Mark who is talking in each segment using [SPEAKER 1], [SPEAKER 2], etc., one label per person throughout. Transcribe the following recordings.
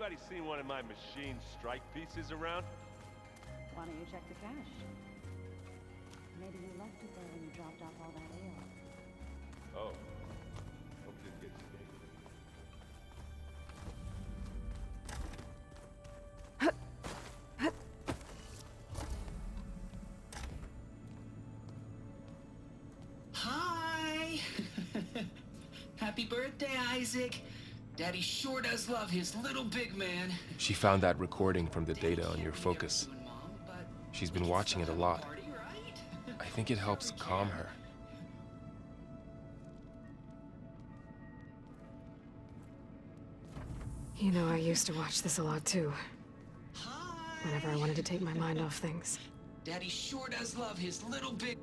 [SPEAKER 1] Anybody seen one of my machine strike pieces around?
[SPEAKER 2] Why don't you check the cache? Maybe you left it there when you dropped off all that ale.
[SPEAKER 1] Oh. Hope it didn't get stale.
[SPEAKER 3] Hi! Happy birthday, Isaac. Daddy sure does love his little big man.
[SPEAKER 4] She found that recording from the data on your focus. She's been watching it a lot. I think it helps calm her.
[SPEAKER 5] You know, I used to watch this a lot too. Whenever I wanted to take my mind off things.
[SPEAKER 3] Daddy sure does love his little big...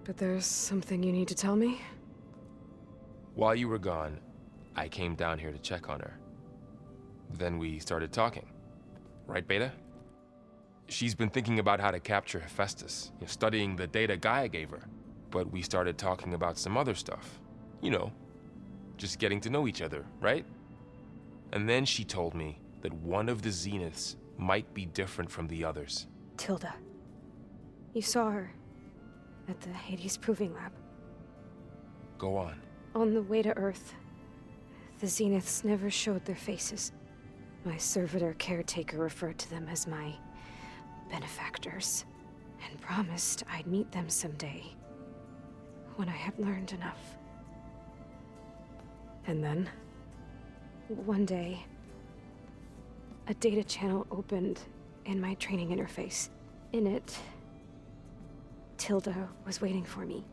[SPEAKER 5] But there's something you need to tell me?
[SPEAKER 4] While you were gone, I came down here to check on her. Then we started talking. Right, Beta? She's been thinking about how to capture Hephaestus, studying the data Gaia gave her. But we started talking about some other stuff. You know, just getting to know each other, right? And then she told me that one of the Zeniths might be different from the others.
[SPEAKER 5] Tilda. You saw her at the Hades Proving Lab.
[SPEAKER 4] Go on.
[SPEAKER 5] On the way to Earth, the Zeniths never showed their faces. My servitor caretaker referred to them as my benefactors, and promised I'd meet them someday, when I had learned enough. And then, one day, a data channel opened in my training interface. In it, Tilda was waiting for me,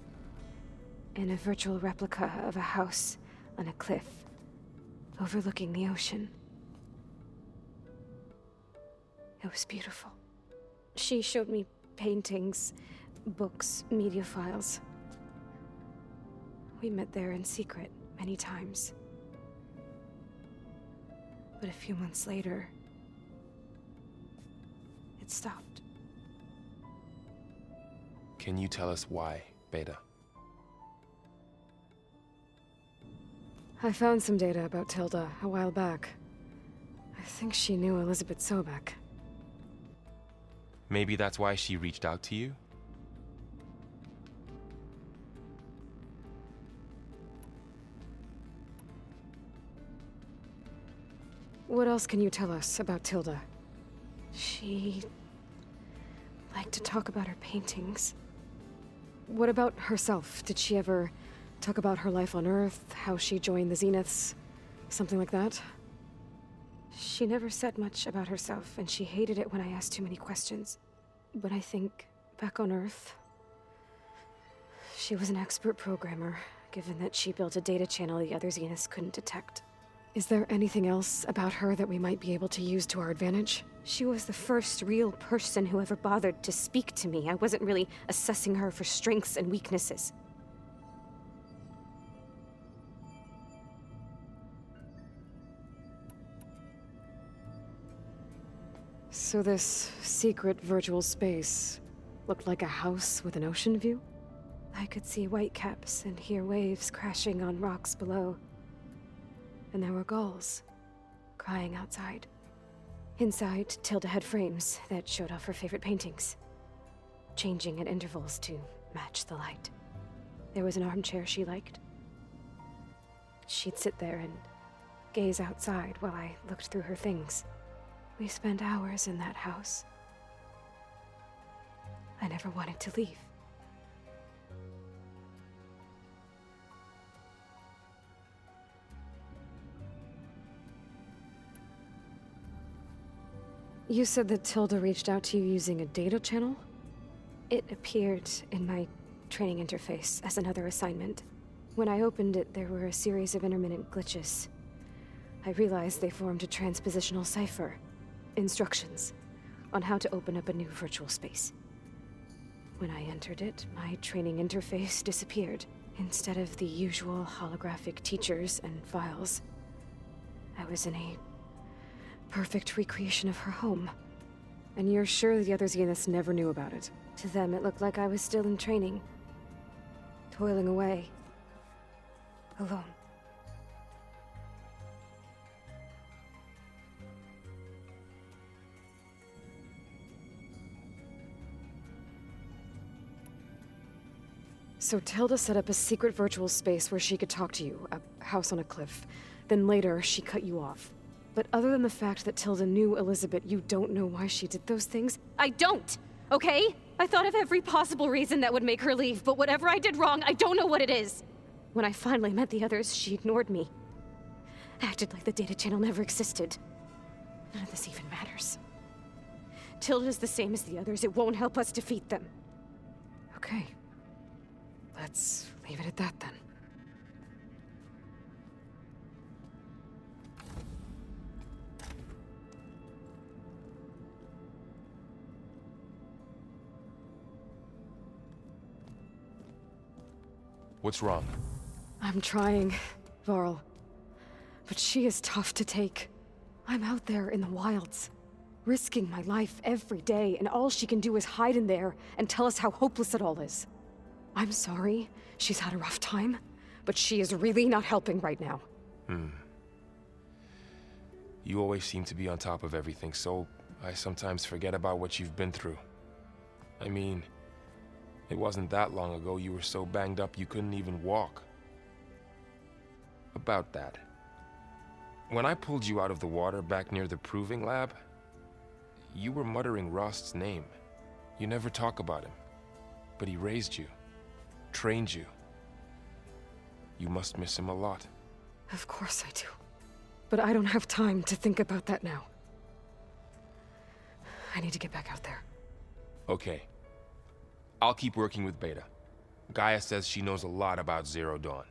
[SPEAKER 5] in a virtual replica of a house on a cliff, overlooking the ocean. It was beautiful. She showed me paintings, books, media files. We met there in secret many times. But a few months later, it stopped.
[SPEAKER 4] Can you tell us why, Beta?
[SPEAKER 5] I found some data about Tilda a while back. I think she knew Elizabeth Sobek.
[SPEAKER 4] Maybe that's why she reached out to you?
[SPEAKER 5] What else can you tell us about Tilda? She liked to talk about her paintings. What about herself? Did she ever talk about her life on Earth, how she joined the Zeniths, something like that? She never said much about herself, and she hated it when I asked too many questions. But I think, back on Earth, she was an expert programmer, given that she built a data channel the other Zeniths couldn't detect. Is there anything else about her that we might be able to use to our advantage? She was the first real person who ever bothered to speak to me. I wasn't really assessing her for strengths and weaknesses. So this secret virtual space looked like a house with an ocean view? I could see whitecaps and hear waves crashing on rocks below. And there were gulls crying outside. Inside, Tilda had frames that showed off her favorite paintings, changing at intervals to match the light. There was an armchair she liked. She'd sit there and gaze outside while I looked through her things. We spent hours in that house. I never wanted to leave. You said that Tilda reached out to you using a data channel? It appeared in my training interface as another assignment. When I opened it, there were a series of intermittent glitches. I realized they formed a transpositional cipher. Instructions on how to open up a new virtual space. When I entered it, my training interface disappeared. Instead of the usual holographic teachers and files, I was in a perfect recreation of her home. And you're sure the other Zeniths never knew about it? To them, it looked like I was still in training, toiling away, alone. So Tilda set up a secret virtual space where she could talk to you, a house on a cliff. Then later, she cut you off. But other than the fact that Tilda knew Elizabeth, you don't know why she did those things?
[SPEAKER 6] I don't, okay? I thought of every possible reason that would make her leave, but whatever I did wrong, I don't know what it is. When I finally met the others, she ignored me. Acted like the data channel never existed. None of this even matters. Tilda's the same as the others. It won't help us defeat them.
[SPEAKER 5] Okay. Let's leave it at that then.
[SPEAKER 4] What's wrong?
[SPEAKER 5] I'm trying, Varl. But she is tough to take. I'm out there in the wilds, risking my life every day, and all she can do is hide in there and tell us how hopeless it all is. I'm sorry, she's had a rough time, but she is really not helping right now.
[SPEAKER 4] You always seem to be on top of everything, so I sometimes forget about what you've been through. I mean, it wasn't that long ago you were so banged up you couldn't even walk. About that. When I pulled you out of the water back near the proving lab, you were muttering Rost's name. You never talk about him. But he raised you, trained you. You must miss him a lot.
[SPEAKER 5] Of course I do. But I don't have time to think about that now. I need to get back out there.
[SPEAKER 4] Okay. I'll keep working with Beta. Gaia says she knows a lot about Zero Dawn.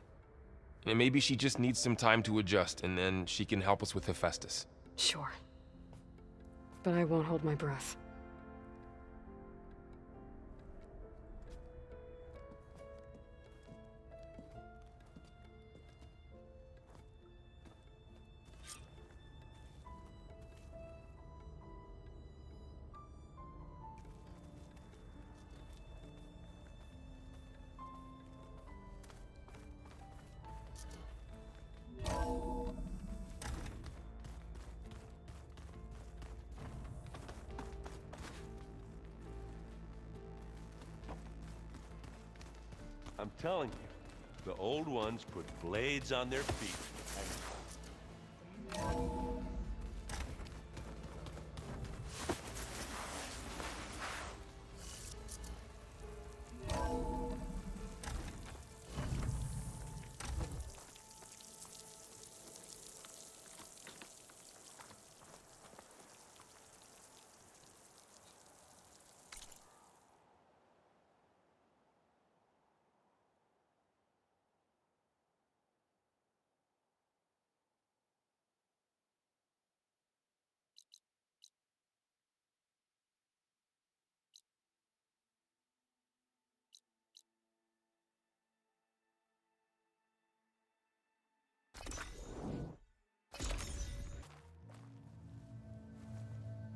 [SPEAKER 4] And maybe she just needs some time to adjust, and then she can help us with Hephaestus.
[SPEAKER 5] Sure. But I won't hold my breath.
[SPEAKER 7] I'm telling you, the old ones put blades on their feet.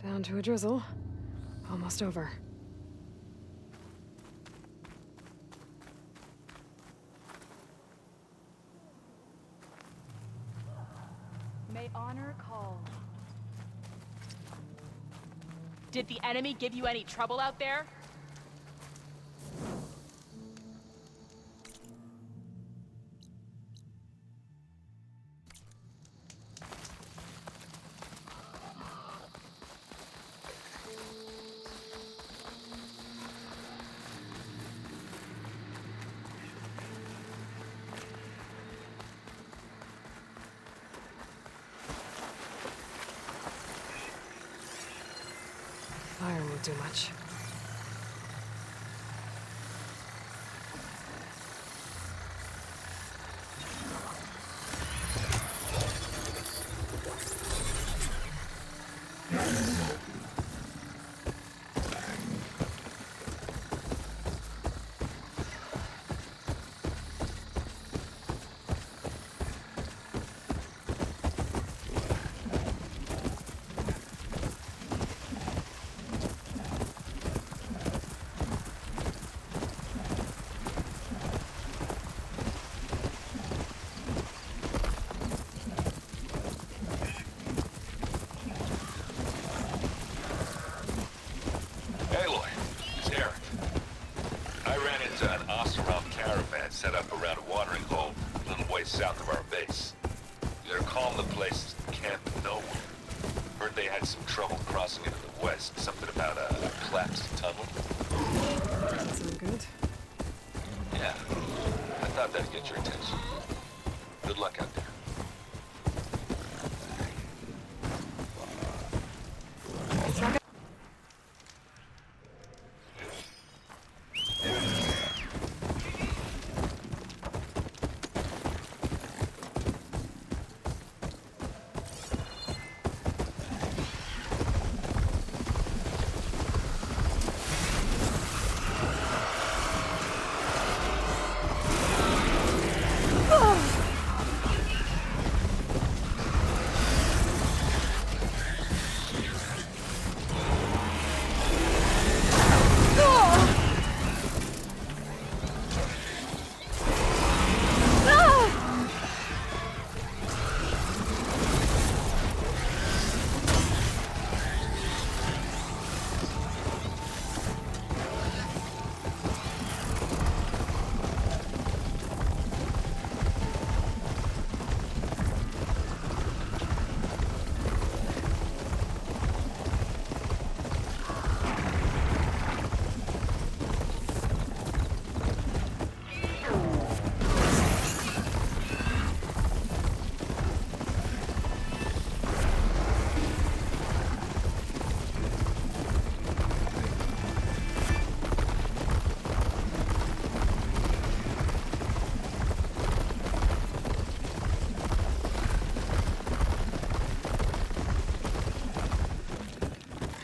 [SPEAKER 5] Down to a drizzle. Almost over.
[SPEAKER 8] May honor call. Did the enemy give you any trouble out there?
[SPEAKER 5] Fire won't do much.
[SPEAKER 9] had some trouble crossing into the west. Something about a collapsed tunnel.
[SPEAKER 5] Doesn't sound good.
[SPEAKER 9] Yeah, I thought that'd get your attention. Good luck out there.
[SPEAKER 5] It's not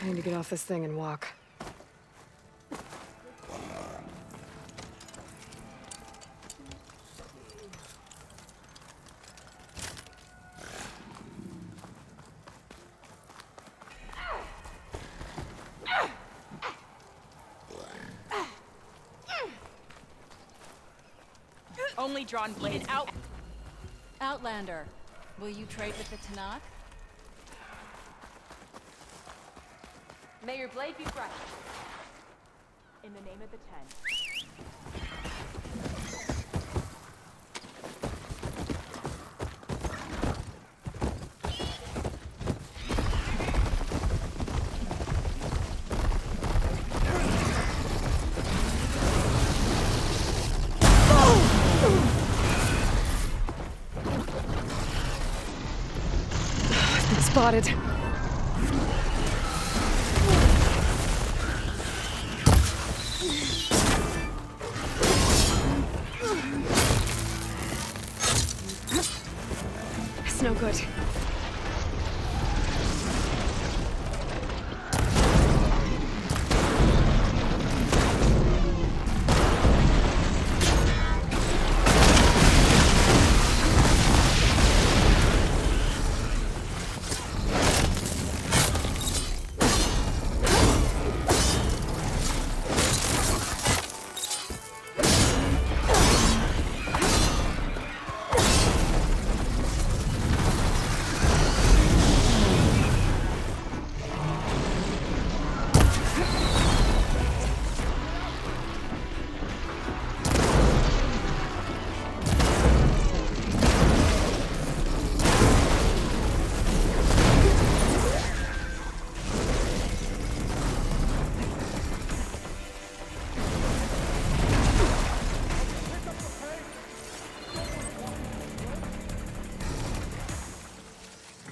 [SPEAKER 5] I need to get off this thing and walk.
[SPEAKER 8] Only drawn blade out.
[SPEAKER 10] Outlander, will you trade with the Tanakh?
[SPEAKER 8] May your blade be bright. In the name of the Ten.
[SPEAKER 5] I've been spotted. It's no good.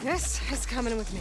[SPEAKER 5] This is coming with me.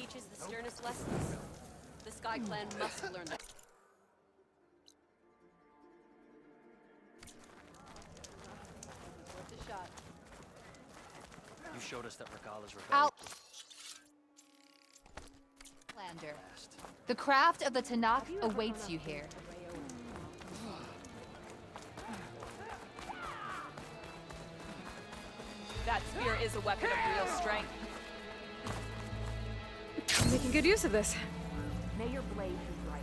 [SPEAKER 10] teaches the sternest lessons. The Sky Clan must learn that. Worth a shot.
[SPEAKER 11] You showed us that Regala's
[SPEAKER 12] Out. Lander. The craft of the Tanakh awaits you here.
[SPEAKER 10] That spear is a weapon of real strength.
[SPEAKER 5] I'm making good use of this.
[SPEAKER 10] May your blade be bright.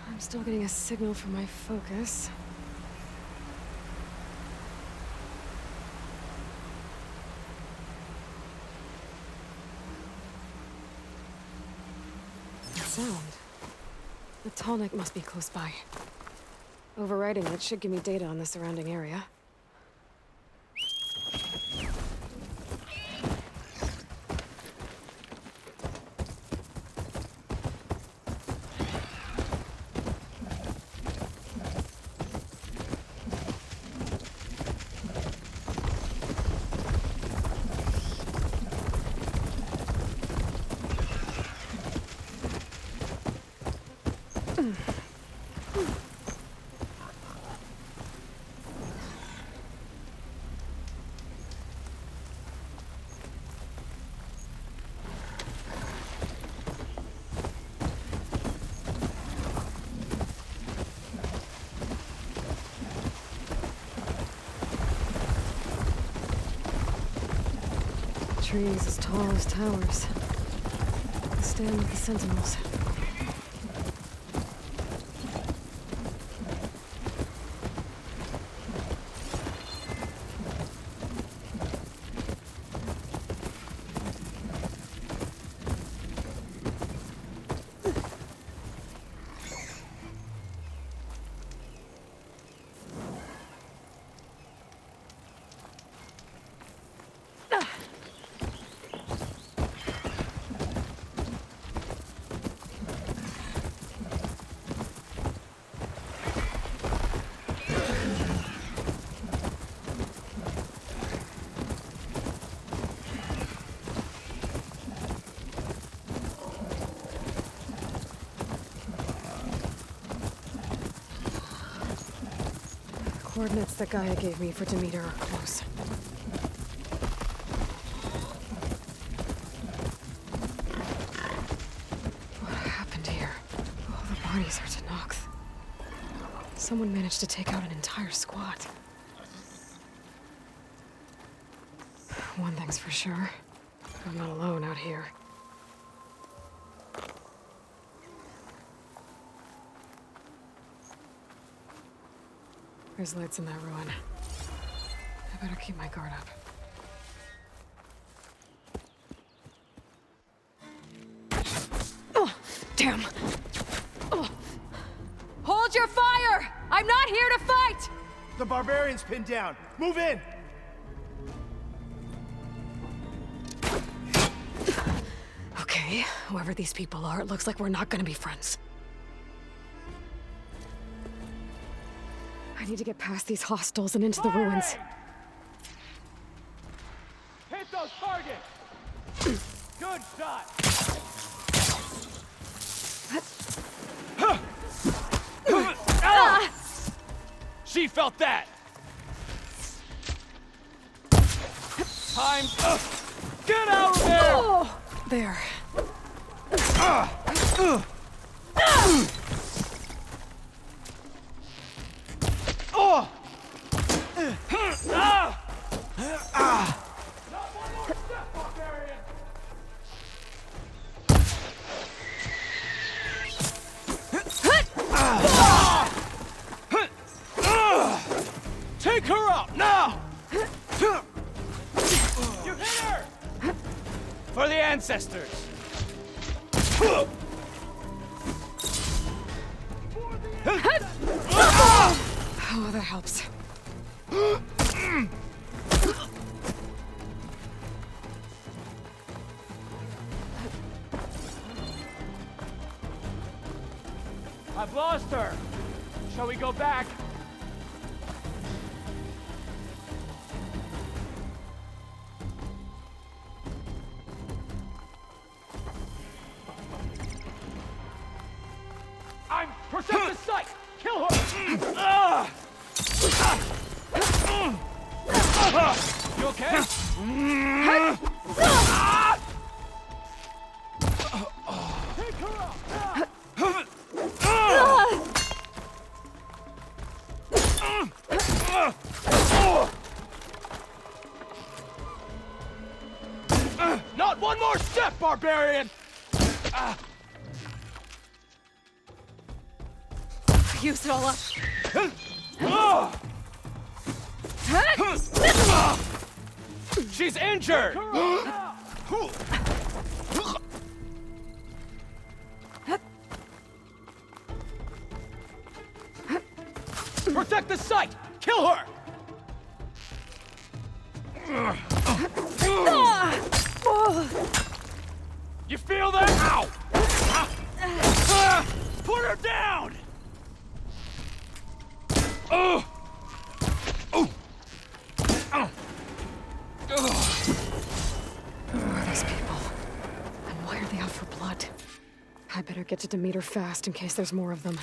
[SPEAKER 5] I'm still getting a signal from my focus. That sound. The Tallneck must be close by. Overriding it should give me data on the surrounding area. Trees as tall as towers. They stand with the sentinels. Coordinates that Gaia gave me for Demeter are close. What happened here? All the bodies are Tanakh. Someone managed to take out an entire squad. One thing's for sure. I'm not alone out here. There's lights in that ruin. I better keep my guard up. Oh, damn! Oh.
[SPEAKER 12] Hold your fire! I'm not here to fight!
[SPEAKER 13] The barbarian's pinned down. Move in!
[SPEAKER 5] Okay, whoever these people are, it looks like we're not gonna be friends. I need to get past these hostiles and into the ruins.
[SPEAKER 13] Hit those targets! Good shot! She felt that! Time's up! Get out of there!
[SPEAKER 5] Oh, there.
[SPEAKER 13] Oh! Take her out now! You hit her! For the ancestors!
[SPEAKER 5] Oh, that helps.
[SPEAKER 13] I've lost her. Shall we go back? Protect the site! Kill her! You okay? Take her out! Not one more step, barbarian!
[SPEAKER 6] Use it all up.
[SPEAKER 13] She's injured! Protect the site! Kill her! You feel that? Ow! Put her down!
[SPEAKER 5] Who are these people? And why are they out for blood? I better get to Demeter fast in case there's more of them.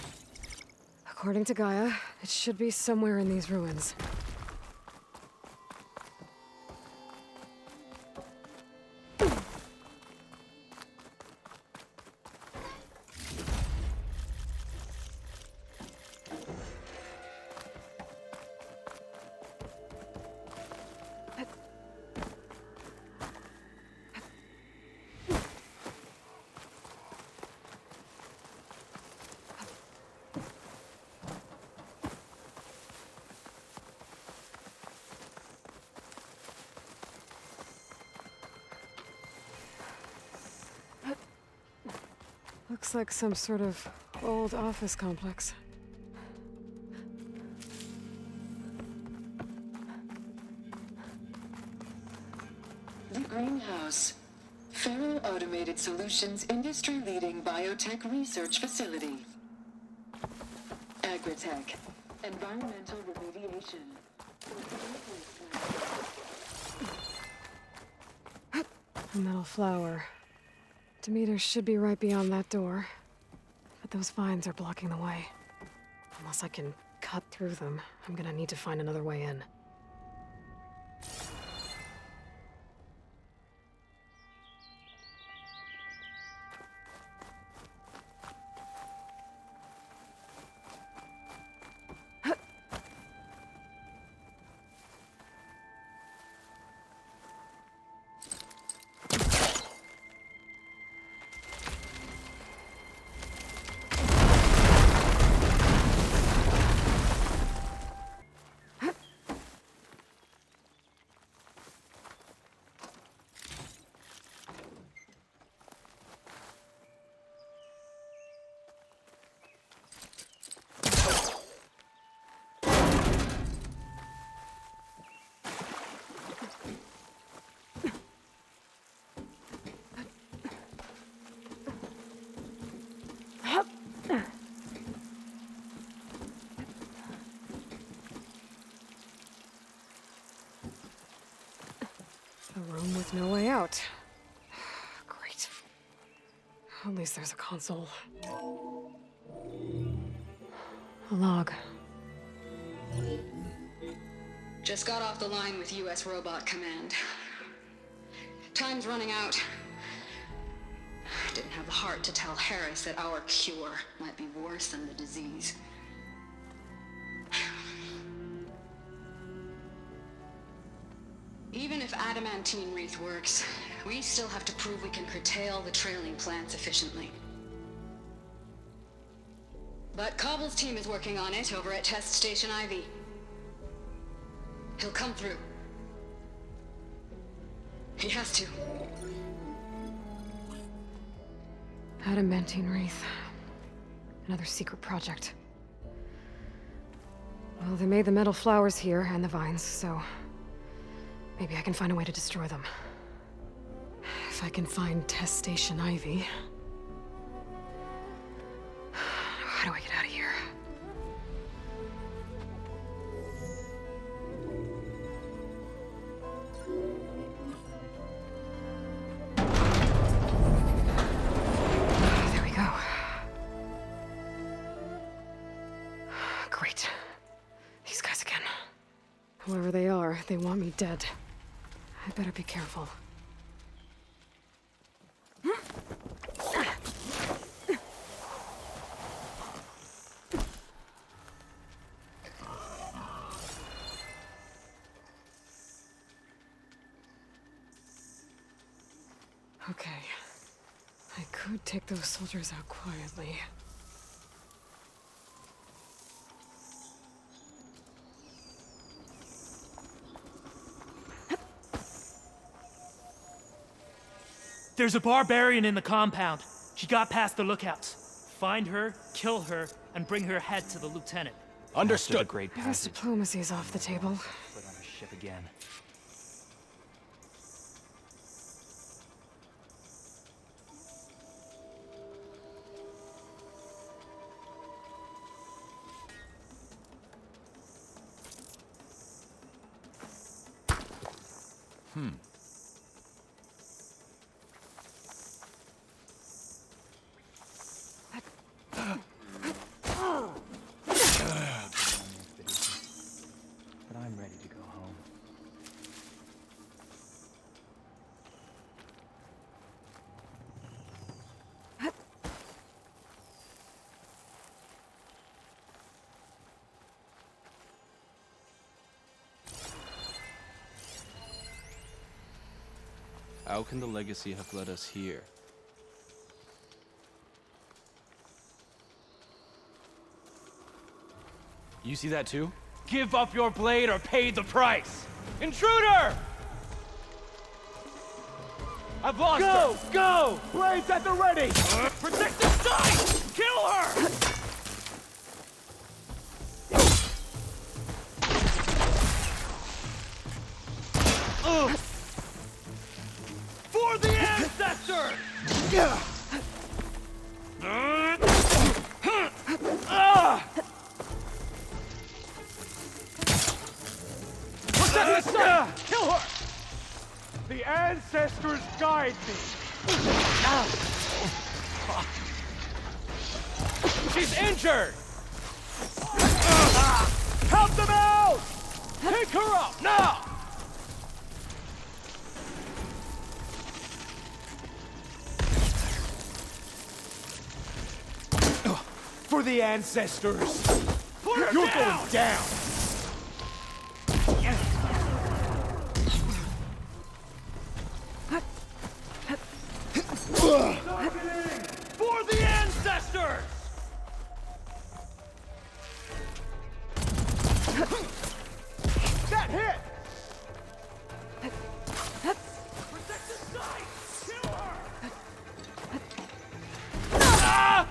[SPEAKER 5] According to Gaia, it should be somewhere in these ruins. Looks like some sort of old office complex.
[SPEAKER 14] The Greenhouse. Faro Automated Solutions industry-leading biotech research facility. Agritech. Environmental remediation.
[SPEAKER 5] A metal flower. Demeter should be right beyond that door. But those vines are blocking the way. Unless I can cut through them, I'm gonna need to find another way in. A room with no way out. Great. At least there's a console. A log.
[SPEAKER 14] Just got off the line with US Robot Command. Time's running out. Didn't have the heart to tell Harris that our cure might be worse than the disease. Even if adamantine wreath works, we still have to prove we can curtail the trailing plants efficiently. But Cobble's team is working on it over at Test Station Ivy. He'll come through. He has to.
[SPEAKER 5] Adamantine wreath. Another secret project. Well, they made the metal flowers here and the vines, so maybe I can find a way to destroy them. If I can find Test Station Ivy. How do I get out of here? There we go. Whoever they are, they want me dead. I better be careful. Okay. I could take those soldiers out quietly.
[SPEAKER 15] There's a barbarian in the compound. She got past the lookouts. Find her, kill her, and bring her head to the lieutenant.
[SPEAKER 13] Understood.
[SPEAKER 15] A great
[SPEAKER 5] I guess
[SPEAKER 15] passage.
[SPEAKER 5] diplomacy's off the table.
[SPEAKER 15] Put on a ship again. But I'm ready to go home.
[SPEAKER 16] How can the legacy have led us here?
[SPEAKER 13] You see that too?
[SPEAKER 15] Give up your blade or pay the price! Intruder! I've lost her!
[SPEAKER 13] Go! Blades at the ready!
[SPEAKER 15] Protect the side! Kill her! For the ancestors! Protect the side! Kill her!
[SPEAKER 13] The ancestors guide me!
[SPEAKER 15] She's injured!
[SPEAKER 13] Help them out!
[SPEAKER 15] Pick her up, now!
[SPEAKER 13] For the ancestors!
[SPEAKER 15] Put her
[SPEAKER 13] You're
[SPEAKER 15] down!
[SPEAKER 13] going down!
[SPEAKER 15] For the ancestors!
[SPEAKER 13] That hit!
[SPEAKER 15] Protect the site! Kill her! Ah!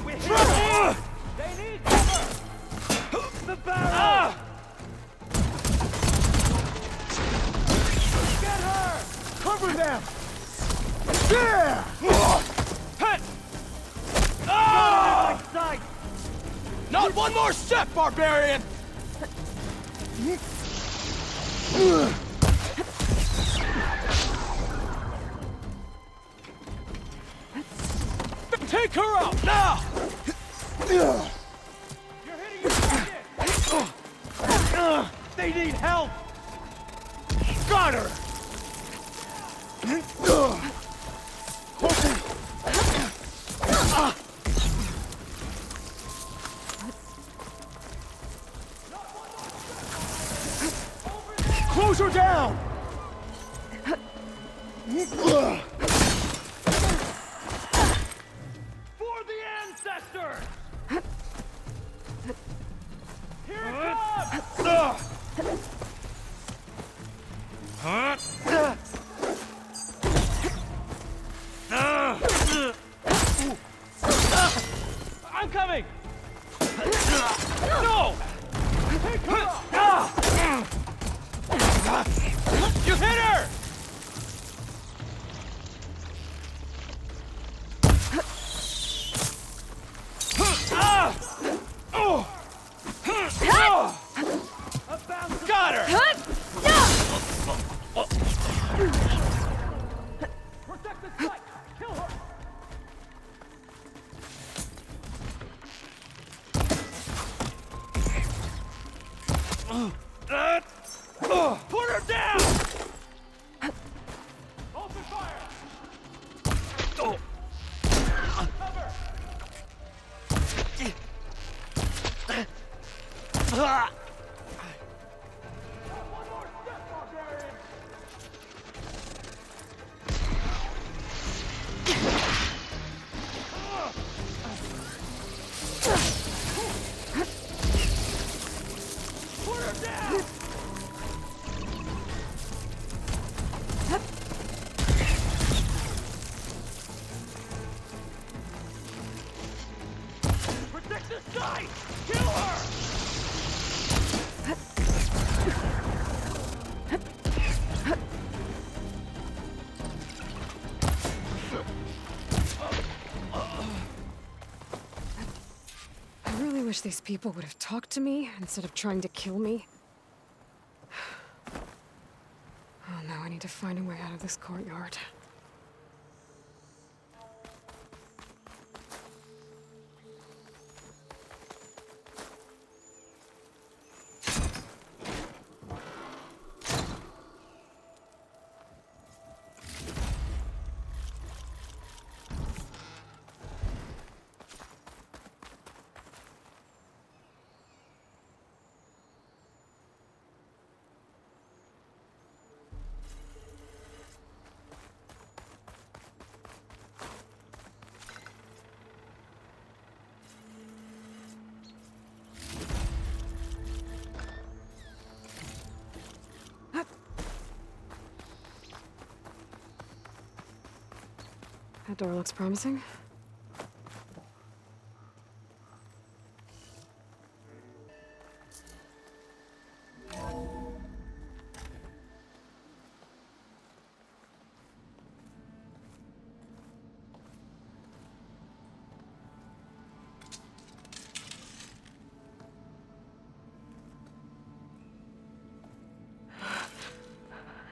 [SPEAKER 15] We hit her! They need cover! The barrel! Get her!
[SPEAKER 13] Cover them! Yeah!
[SPEAKER 15] Hit! Ah!
[SPEAKER 13] Sight!
[SPEAKER 15] Not one more step, barbarian! Take her out, now! You're hitting your target!
[SPEAKER 13] They need help! Got her! Close her down!
[SPEAKER 15] For the ancestors! Here it comes! I'm coming! No! Take her up! You hit her! Got her!
[SPEAKER 13] Put her down! Open fire! Cover! One more step, barbarian! Put her down! Protect this guy! Kill her!
[SPEAKER 5] I really wish these people would have talked to me instead of trying to kill me. Oh, now I need to find a way out of this courtyard. That door looks promising.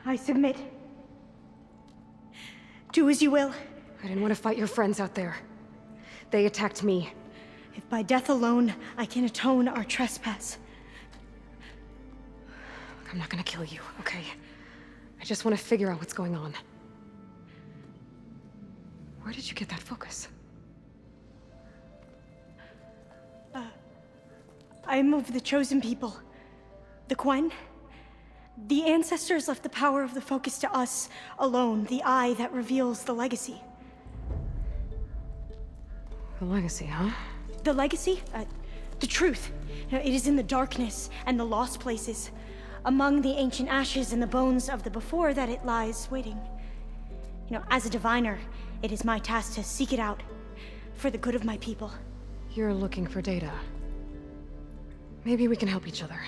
[SPEAKER 17] I submit. Do as you will.
[SPEAKER 5] I didn't want to fight your friends out there. They attacked me.
[SPEAKER 17] If by death alone I can atone our trespass.
[SPEAKER 5] Look, I'm not gonna kill you, okay? I just want to figure out what's going on. Where did you get that focus?
[SPEAKER 17] I am of the chosen people. The Quen. The ancestors left the power of the focus to us alone, the eye that reveals the legacy.
[SPEAKER 5] The legacy, huh?
[SPEAKER 17] The legacy? The truth. It is in the darkness and the lost places, among the ancient ashes and the bones of the before that it lies waiting. As a diviner, it is my task to seek it out for the good of my people.
[SPEAKER 5] You're looking for data. Maybe we can help each other.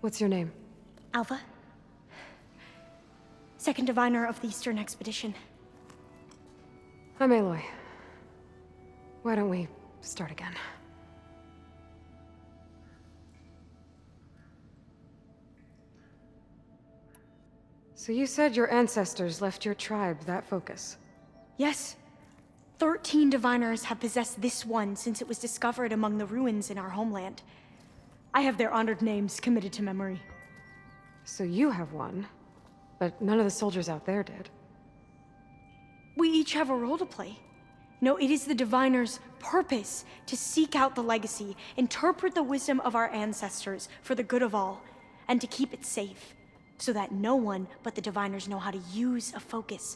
[SPEAKER 5] What's your name?
[SPEAKER 17] Alpha. Second diviner of the Eastern Expedition.
[SPEAKER 5] I'm Aloy. Why don't we start again? So you said your ancestors left your tribe that focus?
[SPEAKER 17] Yes. 13 diviners have possessed this one since it was discovered among the ruins in our homeland. I have their honored names committed to memory.
[SPEAKER 5] So you have one, but none of the soldiers out there did.
[SPEAKER 17] We each have a role to play. It is the diviner's purpose to seek out the legacy, interpret the wisdom of our ancestors for the good of all, and to keep it safe, so that no one but the diviners know how to use a focus.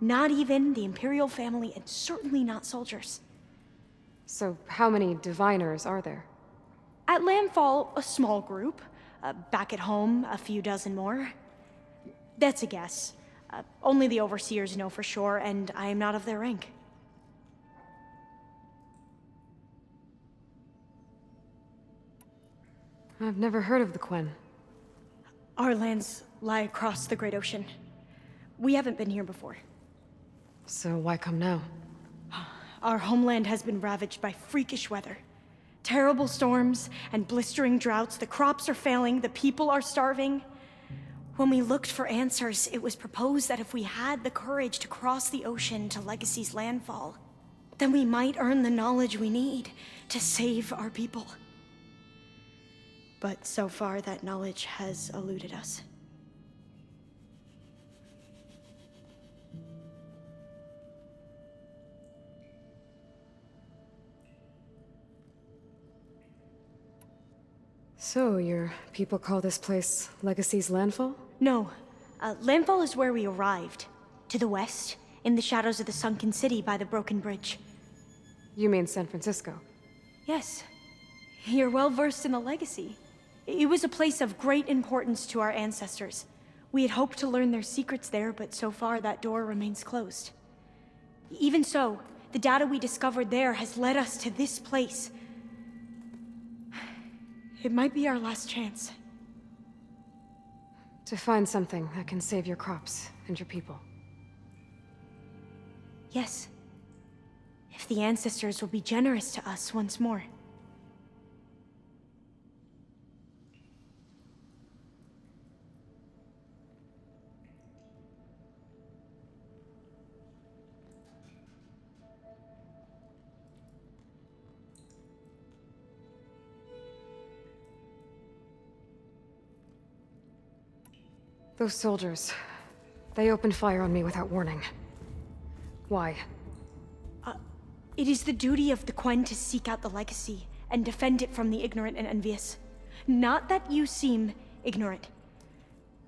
[SPEAKER 17] Not even the Imperial family, and certainly not soldiers.
[SPEAKER 5] So how many diviners are there?
[SPEAKER 17] At Landfall, a small group. Back at home, a few dozen more. That's a guess. Only the overseers know for sure, and I am not of their rank.
[SPEAKER 5] I've never heard of the Quen.
[SPEAKER 17] Our lands lie across the Great Ocean. We haven't been here before.
[SPEAKER 5] So why come now?
[SPEAKER 17] Our homeland has been ravaged by freakish weather. Terrible storms and blistering droughts. The crops are failing, the people are starving. When we looked for answers, it was proposed that if we had the courage to cross the ocean to Legacy's landfall, then we might earn the knowledge we need to save our people. but so far that knowledge has eluded us.
[SPEAKER 5] So, your people call this place Legacy's Landfall?
[SPEAKER 17] No. Landfall is where we arrived. To the west, in the shadows of the sunken city by the broken bridge.
[SPEAKER 5] You mean San Francisco?
[SPEAKER 17] Yes. You're well versed in the Legacy. It was a place of great importance to our ancestors. We had hoped to learn their secrets there, but so far that door remains closed. Even so, the data we discovered there has led us to this place. It might be our last chance.
[SPEAKER 5] To find something that can save your crops and your people.
[SPEAKER 17] Yes. If the ancestors will be generous to us once more.
[SPEAKER 5] Those soldiers, they opened fire on me without warning. Why?
[SPEAKER 17] It is the duty of the Quen to seek out the Legacy and defend it from the ignorant and envious. Not that you seem ignorant.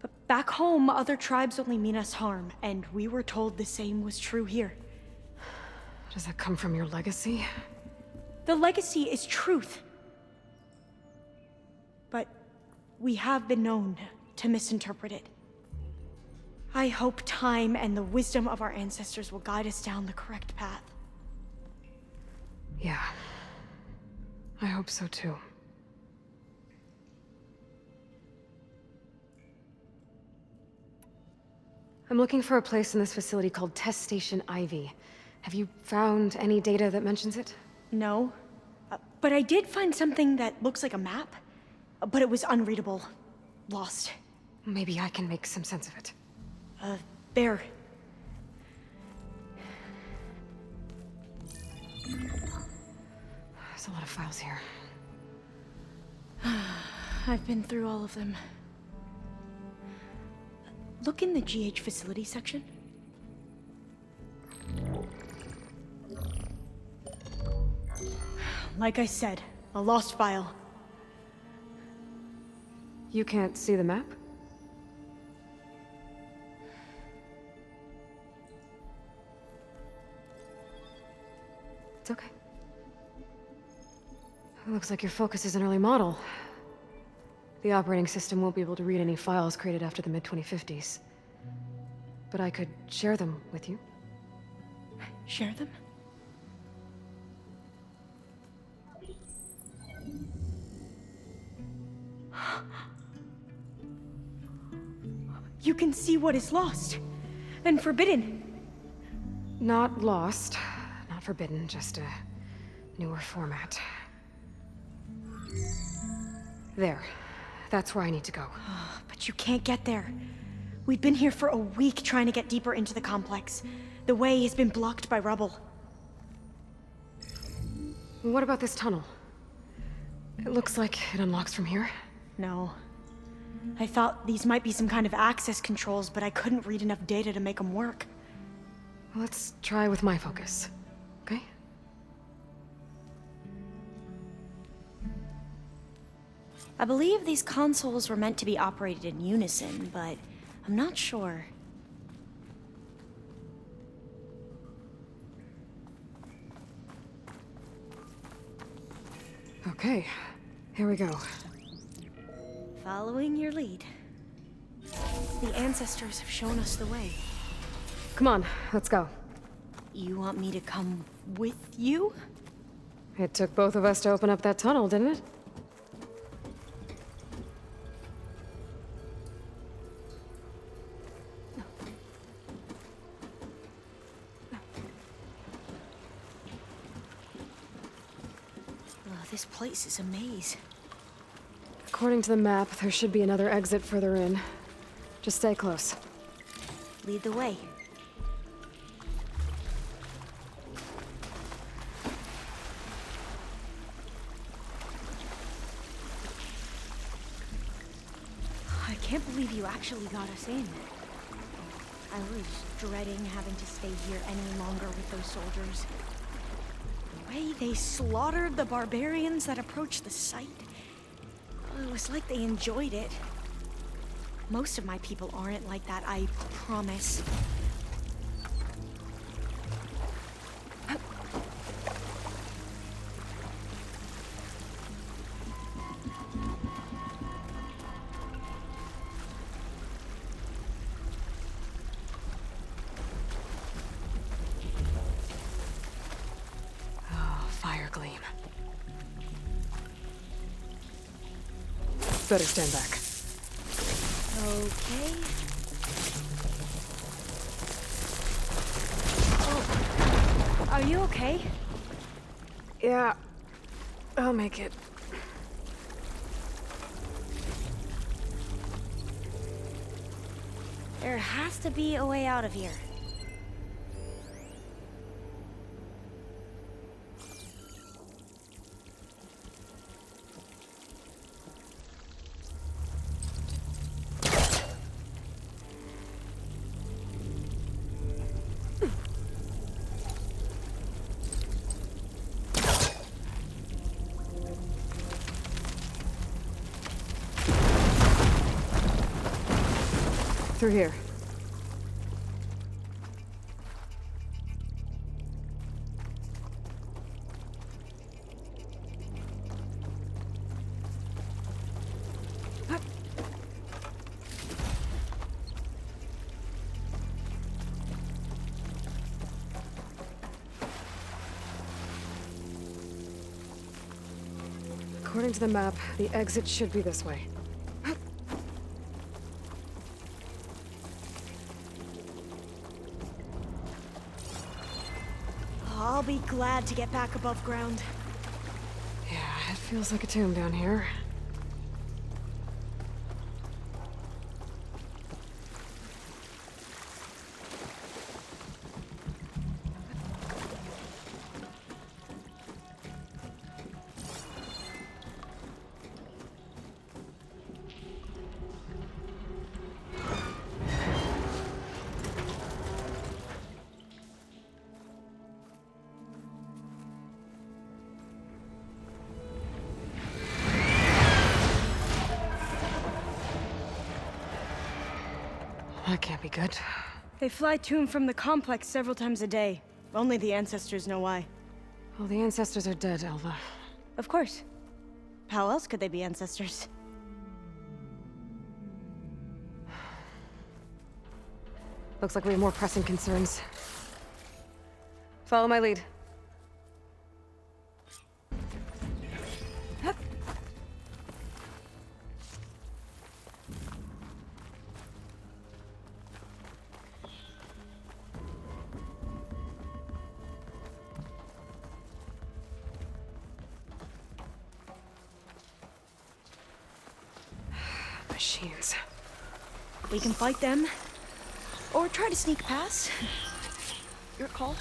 [SPEAKER 17] But back home, other tribes only mean us harm, and we were told the same was true here.
[SPEAKER 5] Does that come from your legacy?
[SPEAKER 17] The Legacy is truth. But we have been known to misinterpret it. I hope time and the wisdom of our ancestors will guide us down the correct path.
[SPEAKER 5] Yeah. I hope so too. I'm looking for a place in this facility called Test Station Ivy. Have you found any data that mentions it?
[SPEAKER 17] No. But I did find something that looks like a map. But it was unreadable. Lost.
[SPEAKER 5] Maybe I can make some sense of it.
[SPEAKER 17] Bear.
[SPEAKER 5] There's a lot of files here.
[SPEAKER 17] I've been through all of them. Look in the GH facility section. Like I said, a lost file.
[SPEAKER 5] You can't see the map? It's okay. It looks like your focus is an early model. The operating system won't be able to read any files created after the mid-2050s. But I could share them with you.
[SPEAKER 17] Share them? You can see what is lost and forbidden.
[SPEAKER 5] Not lost, not forbidden, just a newer format. There. That's where I need to go.
[SPEAKER 17] But you can't get there. We've been here for a week trying to get deeper into the complex. The way has been blocked by rubble.
[SPEAKER 5] What about this tunnel? It looks like it unlocks from here.
[SPEAKER 17] No. I thought these might be some kind of access controls, but I couldn't read enough data to make them work.
[SPEAKER 5] Let's try with my focus, okay?
[SPEAKER 17] I believe these consoles were meant to be operated in unison, but I'm not sure.
[SPEAKER 5] Okay, here we go.
[SPEAKER 17] Following your lead. The ancestors have shown us the way.
[SPEAKER 5] Come on, let's go.
[SPEAKER 17] You want me to come with you?
[SPEAKER 5] It took both of us to open up that tunnel, didn't it?
[SPEAKER 17] This place is a maze.
[SPEAKER 5] According to the map, there should be another exit further in. Just stay close.
[SPEAKER 17] Lead the way. can't believe you actually got us in. I was dreading having to stay here any longer with those soldiers. The way they slaughtered the barbarians that approached the site, it was like they enjoyed it. Most of my people aren't like that, I promise.
[SPEAKER 5] Better stand back.
[SPEAKER 17] Okay. Oh, are you okay?
[SPEAKER 5] Yeah, I'll make it.
[SPEAKER 17] There has to be a way out of here.
[SPEAKER 5] Through here. According to the map, the exit should be this way.
[SPEAKER 17] I'll be glad to get back above ground.
[SPEAKER 5] Yeah, it feels like a tomb down here. That can't be good.
[SPEAKER 17] They fly to and from the complex several times a day. Only the ancestors know why.
[SPEAKER 5] Well, the ancestors are dead, Alva.
[SPEAKER 17] Of course. How else could they be ancestors?
[SPEAKER 5] Looks like we have more pressing concerns. Follow my lead. Machines.
[SPEAKER 17] We can fight them. Or try to sneak past. Your call.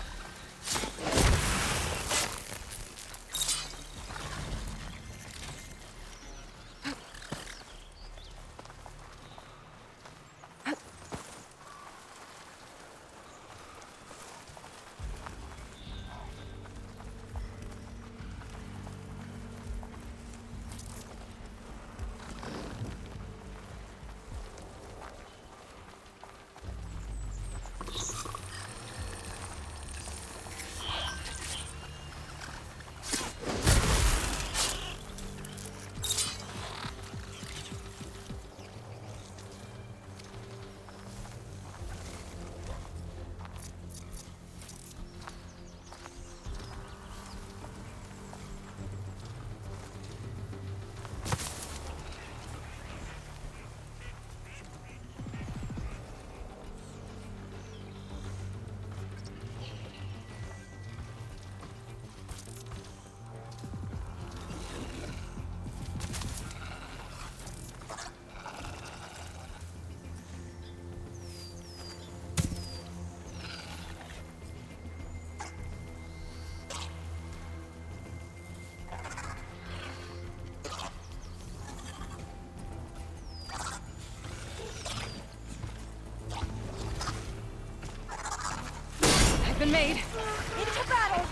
[SPEAKER 6] been made.
[SPEAKER 17] Into battle!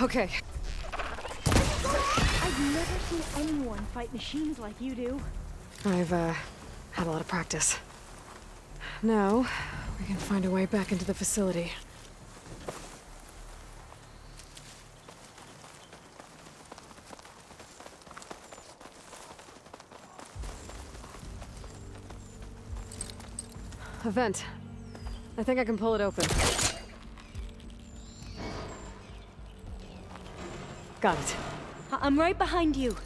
[SPEAKER 6] Okay.
[SPEAKER 17] I've never seen anyone fight machines like you do.
[SPEAKER 6] I've, had a lot of practice. Now, we can find a way back into the facility. A vent. I think I can pull it open. Got it.
[SPEAKER 17] I'm right behind you.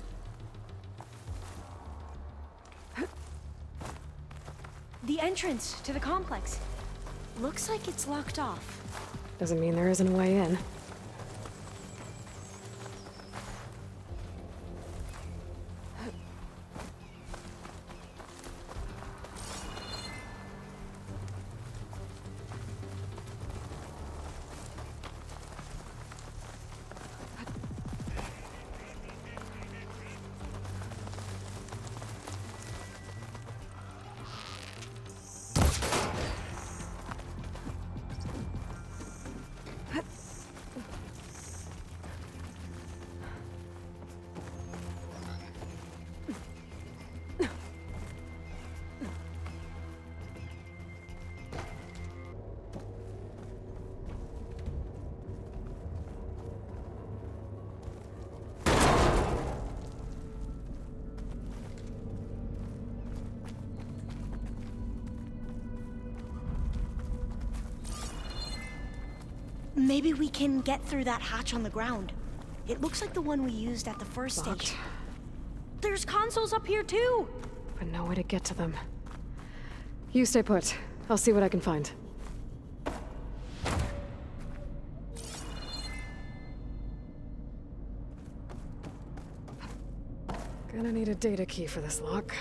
[SPEAKER 17] The entrance to the complex. Looks like it's locked off.
[SPEAKER 6] Doesn't mean there isn't a way in.
[SPEAKER 17] Maybe we can get through that hatch on the ground. It looks like the one we used at the first
[SPEAKER 6] Locked.
[SPEAKER 17] station. There's consoles up here too!
[SPEAKER 6] But no way to get to them. You stay put. I'll see what I can find. Gonna need a data key for this lock.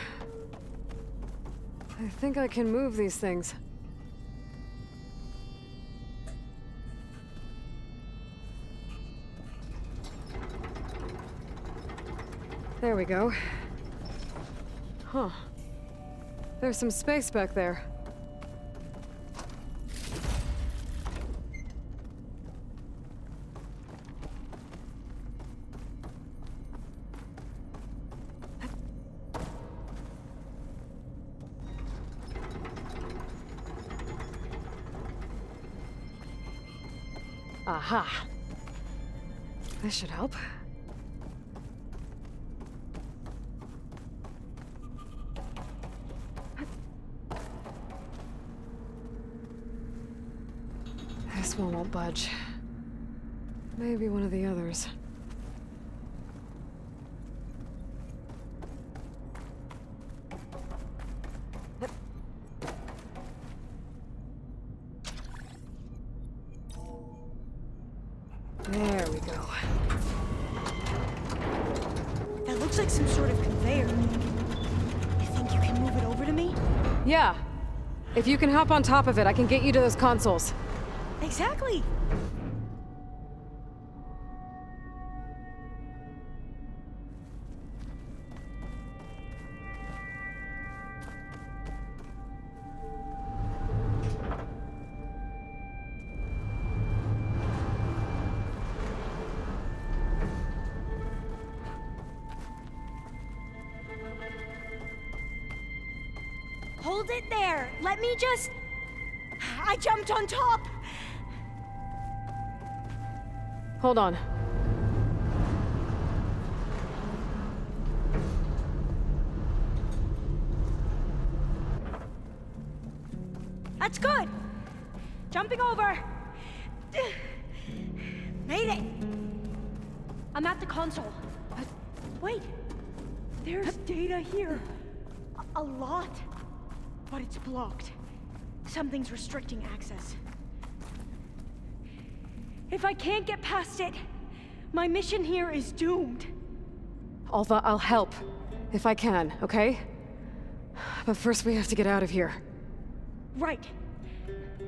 [SPEAKER 6] I think I can move these things. There we go. Huh. There's some space back there. Aha. This should help. This one won't budge. Maybe one of the others. There we go.
[SPEAKER 17] That looks like some sort of conveyor. You think you can move it over to me?
[SPEAKER 6] Yeah. If you can hop on top of it, I can get you to those consoles.
[SPEAKER 17] Exactly! Hold it there. Let me just... I jumped on top.
[SPEAKER 5] Hold on.
[SPEAKER 17] That's good. Jumping over. Made it. I'm at the console. Wait. There's data here. A lot. But it's blocked. Something's restricting access. If I can't get past it, my mission here is doomed.
[SPEAKER 5] Alva, I'll help. If I can, okay? But first we have to get out of here.
[SPEAKER 17] Right.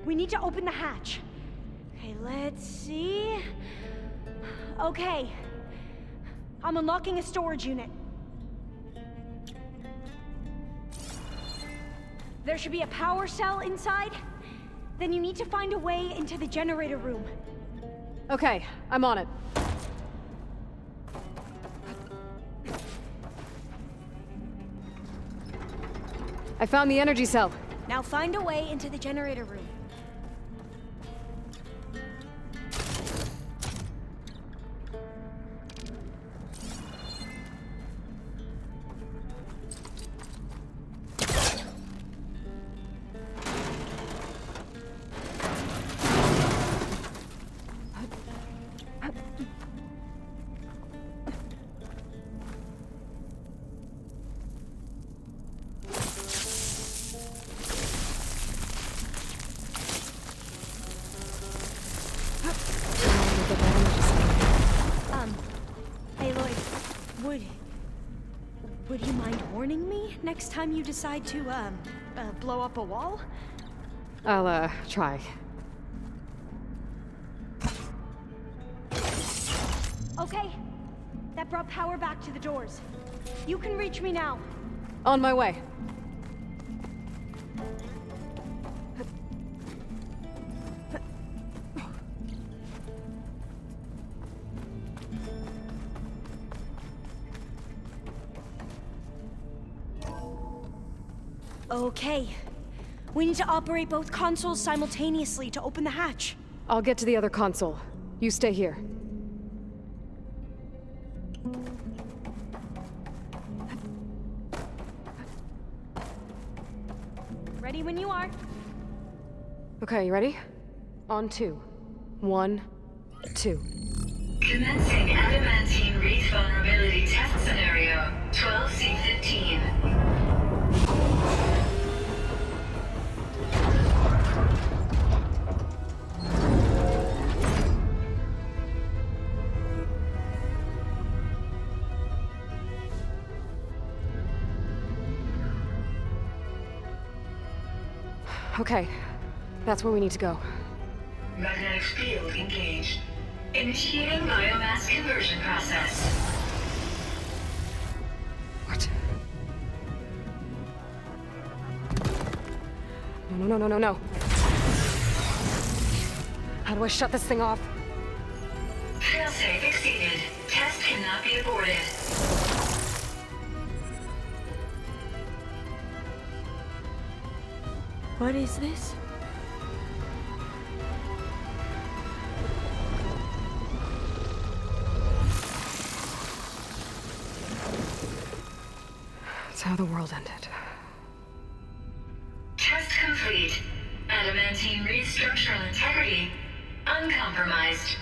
[SPEAKER 17] We need to open the hatch. Okay, let's see. Okay. I'm unlocking a storage unit. There should be a power cell inside. Then you need to find a way into the generator room.
[SPEAKER 5] Okay, I'm on it. I found the energy cell.
[SPEAKER 17] Now find a way into the generator room. Aloy, would you mind warning me next time you decide to, blow up a wall?
[SPEAKER 5] I'll, try.
[SPEAKER 17] Okay. That brought power back to the doors. You can reach me now.
[SPEAKER 5] On my way.
[SPEAKER 17] Okay. We need to operate both consoles simultaneously to open the hatch.
[SPEAKER 5] I'll get to the other console. You stay here.
[SPEAKER 17] Ready when you are.
[SPEAKER 5] Okay, you ready? On 2. 1, 2.
[SPEAKER 18] Commencing adamantine wreath vulnerability test scenario 12C15.
[SPEAKER 5] Okay, that's where we need to go.
[SPEAKER 18] Magnetic field engaged. Initiating biomass conversion process.
[SPEAKER 5] What? No. How do I shut this thing off?
[SPEAKER 18] Failsafe exceeded. Test cannot be aborted.
[SPEAKER 17] What is this?
[SPEAKER 5] That's how the world ended.
[SPEAKER 18] Test complete. Adamantine wreath structural integrity uncompromised.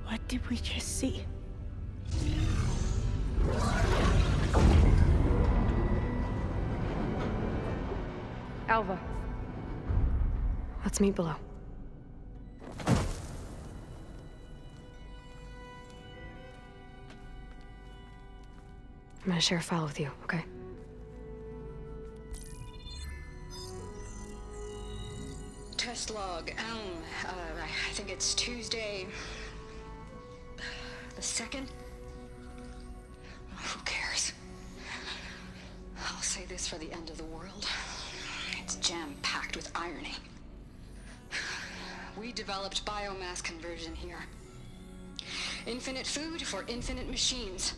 [SPEAKER 17] What did we just see?
[SPEAKER 5] Alva. Let's meet below. I'm gonna share a file with you, okay?
[SPEAKER 14] Test log, I think it's Tuesday... the 2nd? Who cares? I'll say this for the end of the world. It's jam-packed with irony. We developed biomass conversion here. Infinite food for infinite machines.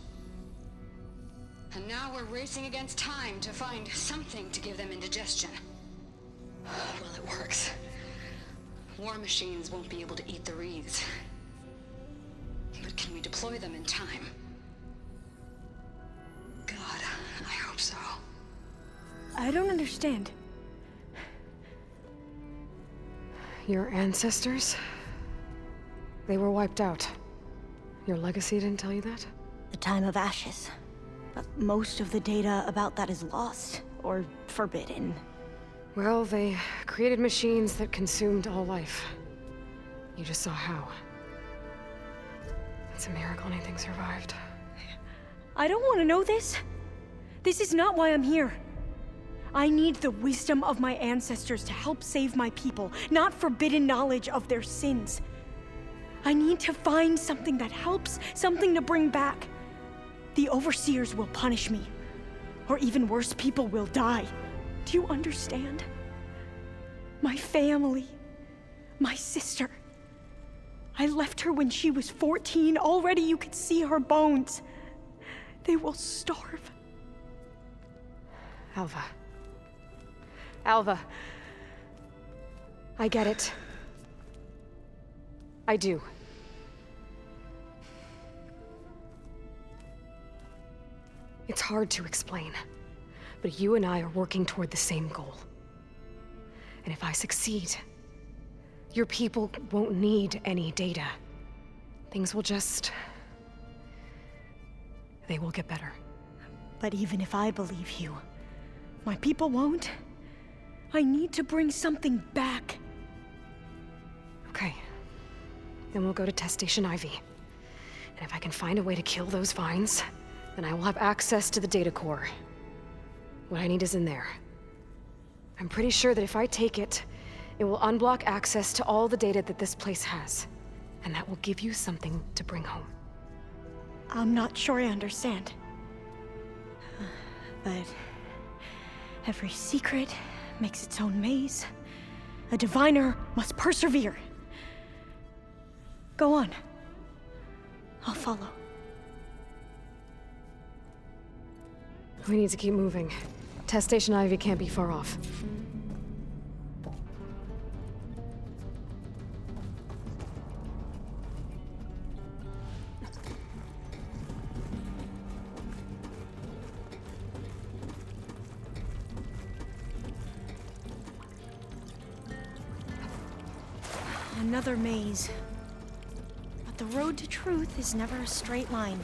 [SPEAKER 14] And now we're racing against time to find something to give them indigestion. Well, it works. War machines won't be able to eat the wreaths. But can we deploy them in time? God, I hope so.
[SPEAKER 17] I don't understand.
[SPEAKER 5] Your ancestors? They were wiped out. Your legacy didn't tell you that?
[SPEAKER 17] The time of ashes. But most of the data about that is lost, or forbidden.
[SPEAKER 5] Well, they created machines that consumed all life. You just saw how. It's a miracle anything survived.
[SPEAKER 17] I don't want to know this. This is not why I'm here. I need the wisdom of my ancestors to help save my people, not forbidden knowledge of their sins. I need to find something that helps, something to bring back. The overseers will punish me. Or even worse, people will die. Do you understand? My family, my sister. I left her when she was 14. Already you could see her bones. They will starve.
[SPEAKER 5] Alva. Alva. I get it. I do. It's hard to explain, but you and I are working toward the same goal. And if I succeed, your people won't need any data. Things will just... they will get better.
[SPEAKER 17] But even if I believe you, my people won't. I need to bring something back.
[SPEAKER 5] Okay. Then we'll go to Test Station Ivy. And if I can find a way to kill those vines, then I will have access to the data core. What I need is in there. I'm pretty sure that if I take it, it will unblock access to all the data that this place has. And that will give you something to bring home.
[SPEAKER 17] I'm not sure I understand. But every secret makes its own maze. A diviner must persevere. Go on. I'll follow.
[SPEAKER 5] We need to keep moving. Test Station Ivy can't be far off.
[SPEAKER 17] Another maze. But the road to truth is never a straight line.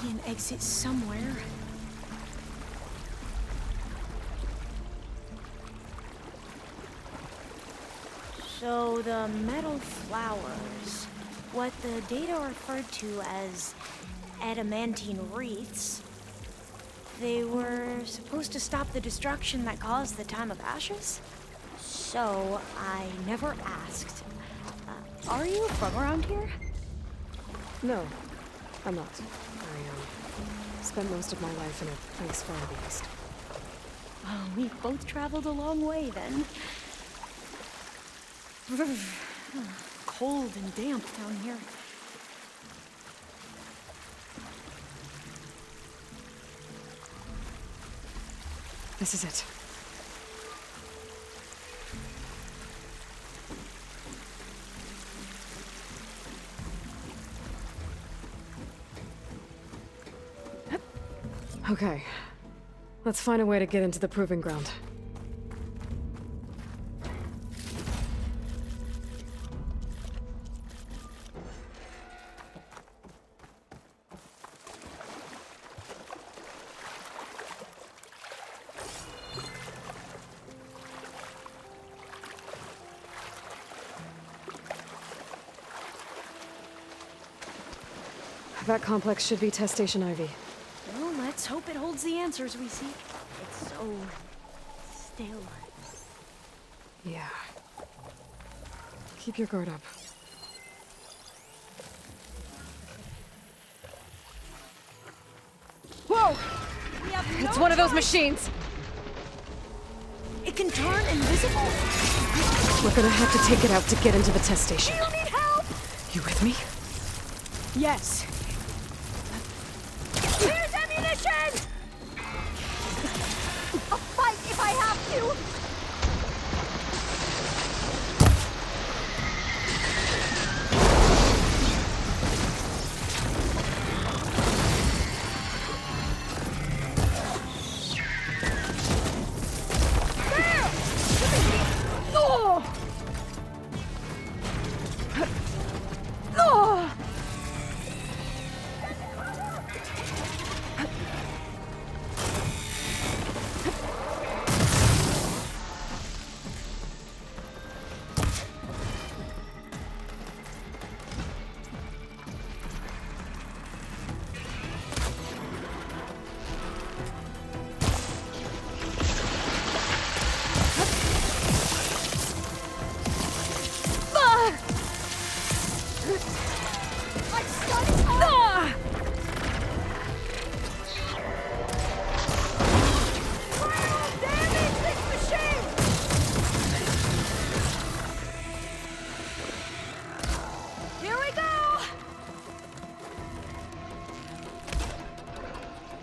[SPEAKER 17] An exit somewhere. So the metal flowers, what the data referred to as adamantine wreaths, they were supposed to stop the destruction that caused the time of ashes? So I never asked. Are you from around here?
[SPEAKER 5] No, I'm not. I spent most of my life in a place far to the east.
[SPEAKER 17] Oh, we've both traveled a long way then. Cold and damp down here.
[SPEAKER 5] This is it. Okay. Let's find a way to get into the proving ground. That complex should be Test Station Ivy.
[SPEAKER 17] Well, let's hope it holds the answers we seek. It's so... still.
[SPEAKER 5] Yeah. Keep your guard up.
[SPEAKER 6] ammo! It's one of those machines.
[SPEAKER 17] It can turn invisible.
[SPEAKER 5] We're gonna have to take it out to get into the test station.
[SPEAKER 6] You need help!
[SPEAKER 5] You with me?
[SPEAKER 17] Yes.
[SPEAKER 6] Here's ammunition! I'll fight if I have to!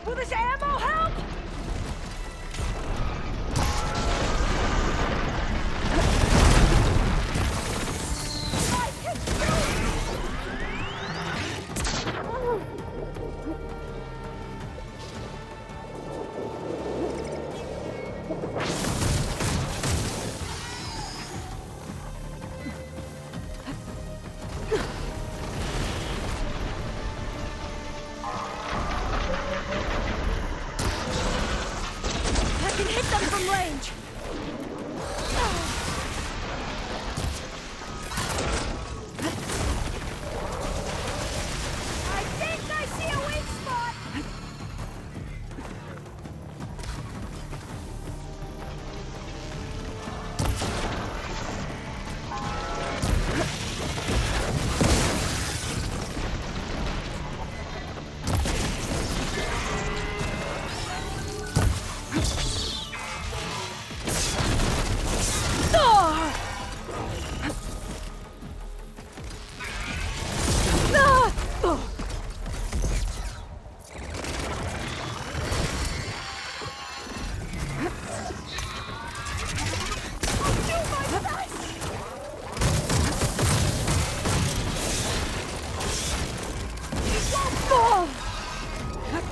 [SPEAKER 6] Will this ammo help? I can hit them from range. I think I see a weak spot.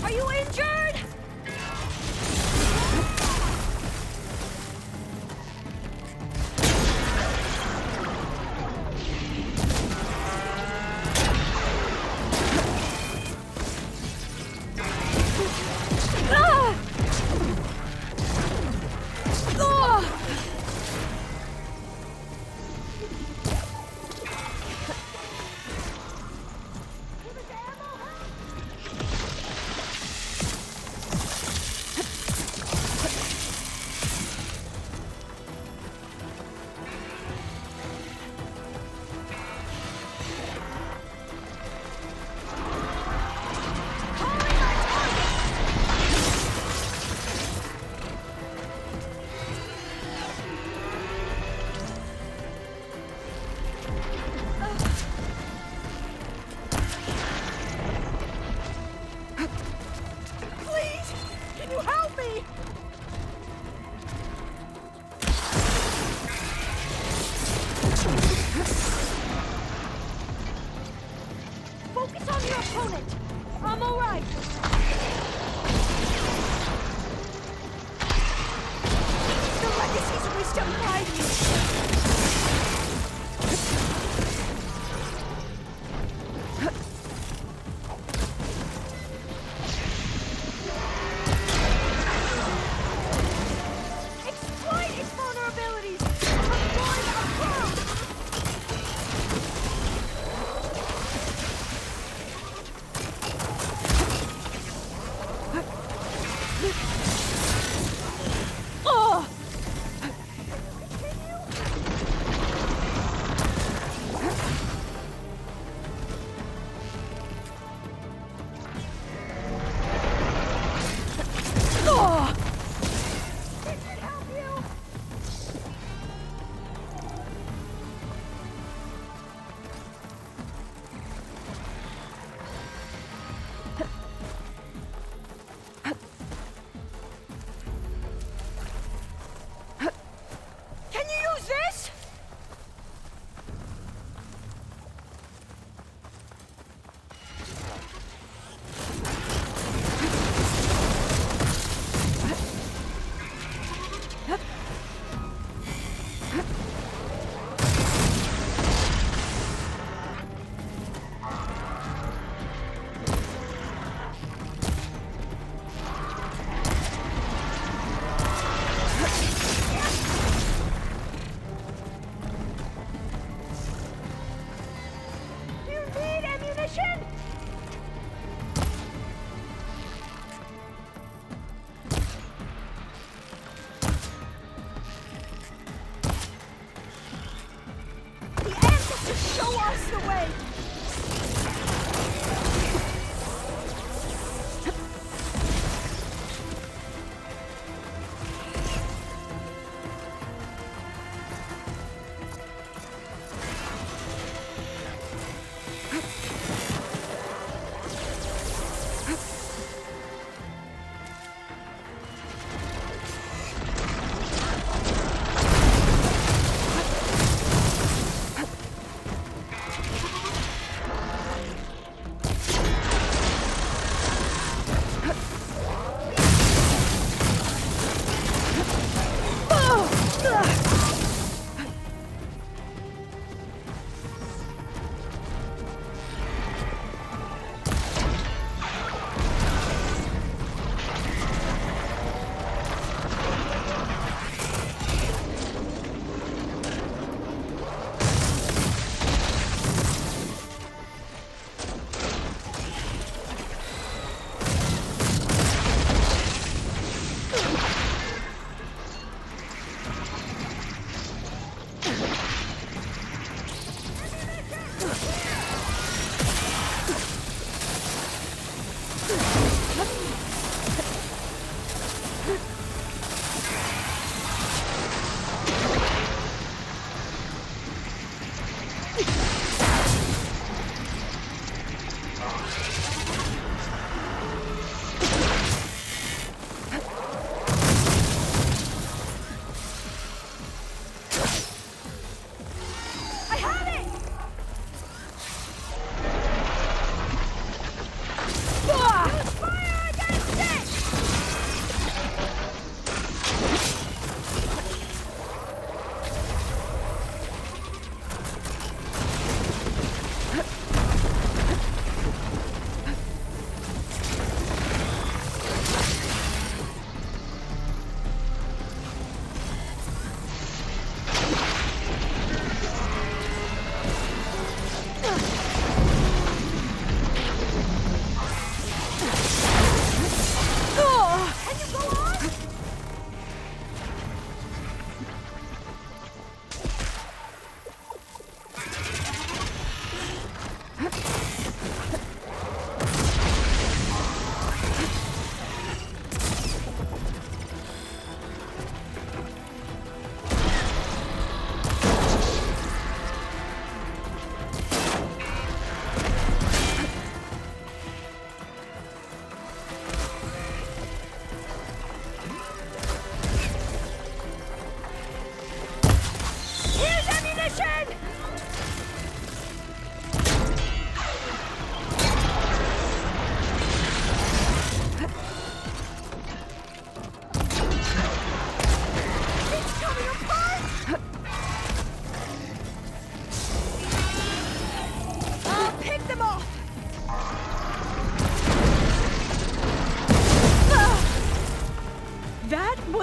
[SPEAKER 6] Are you injured? Please, can you help me? Focus on your opponent. I'm all right. The legacy's wisdom guide me.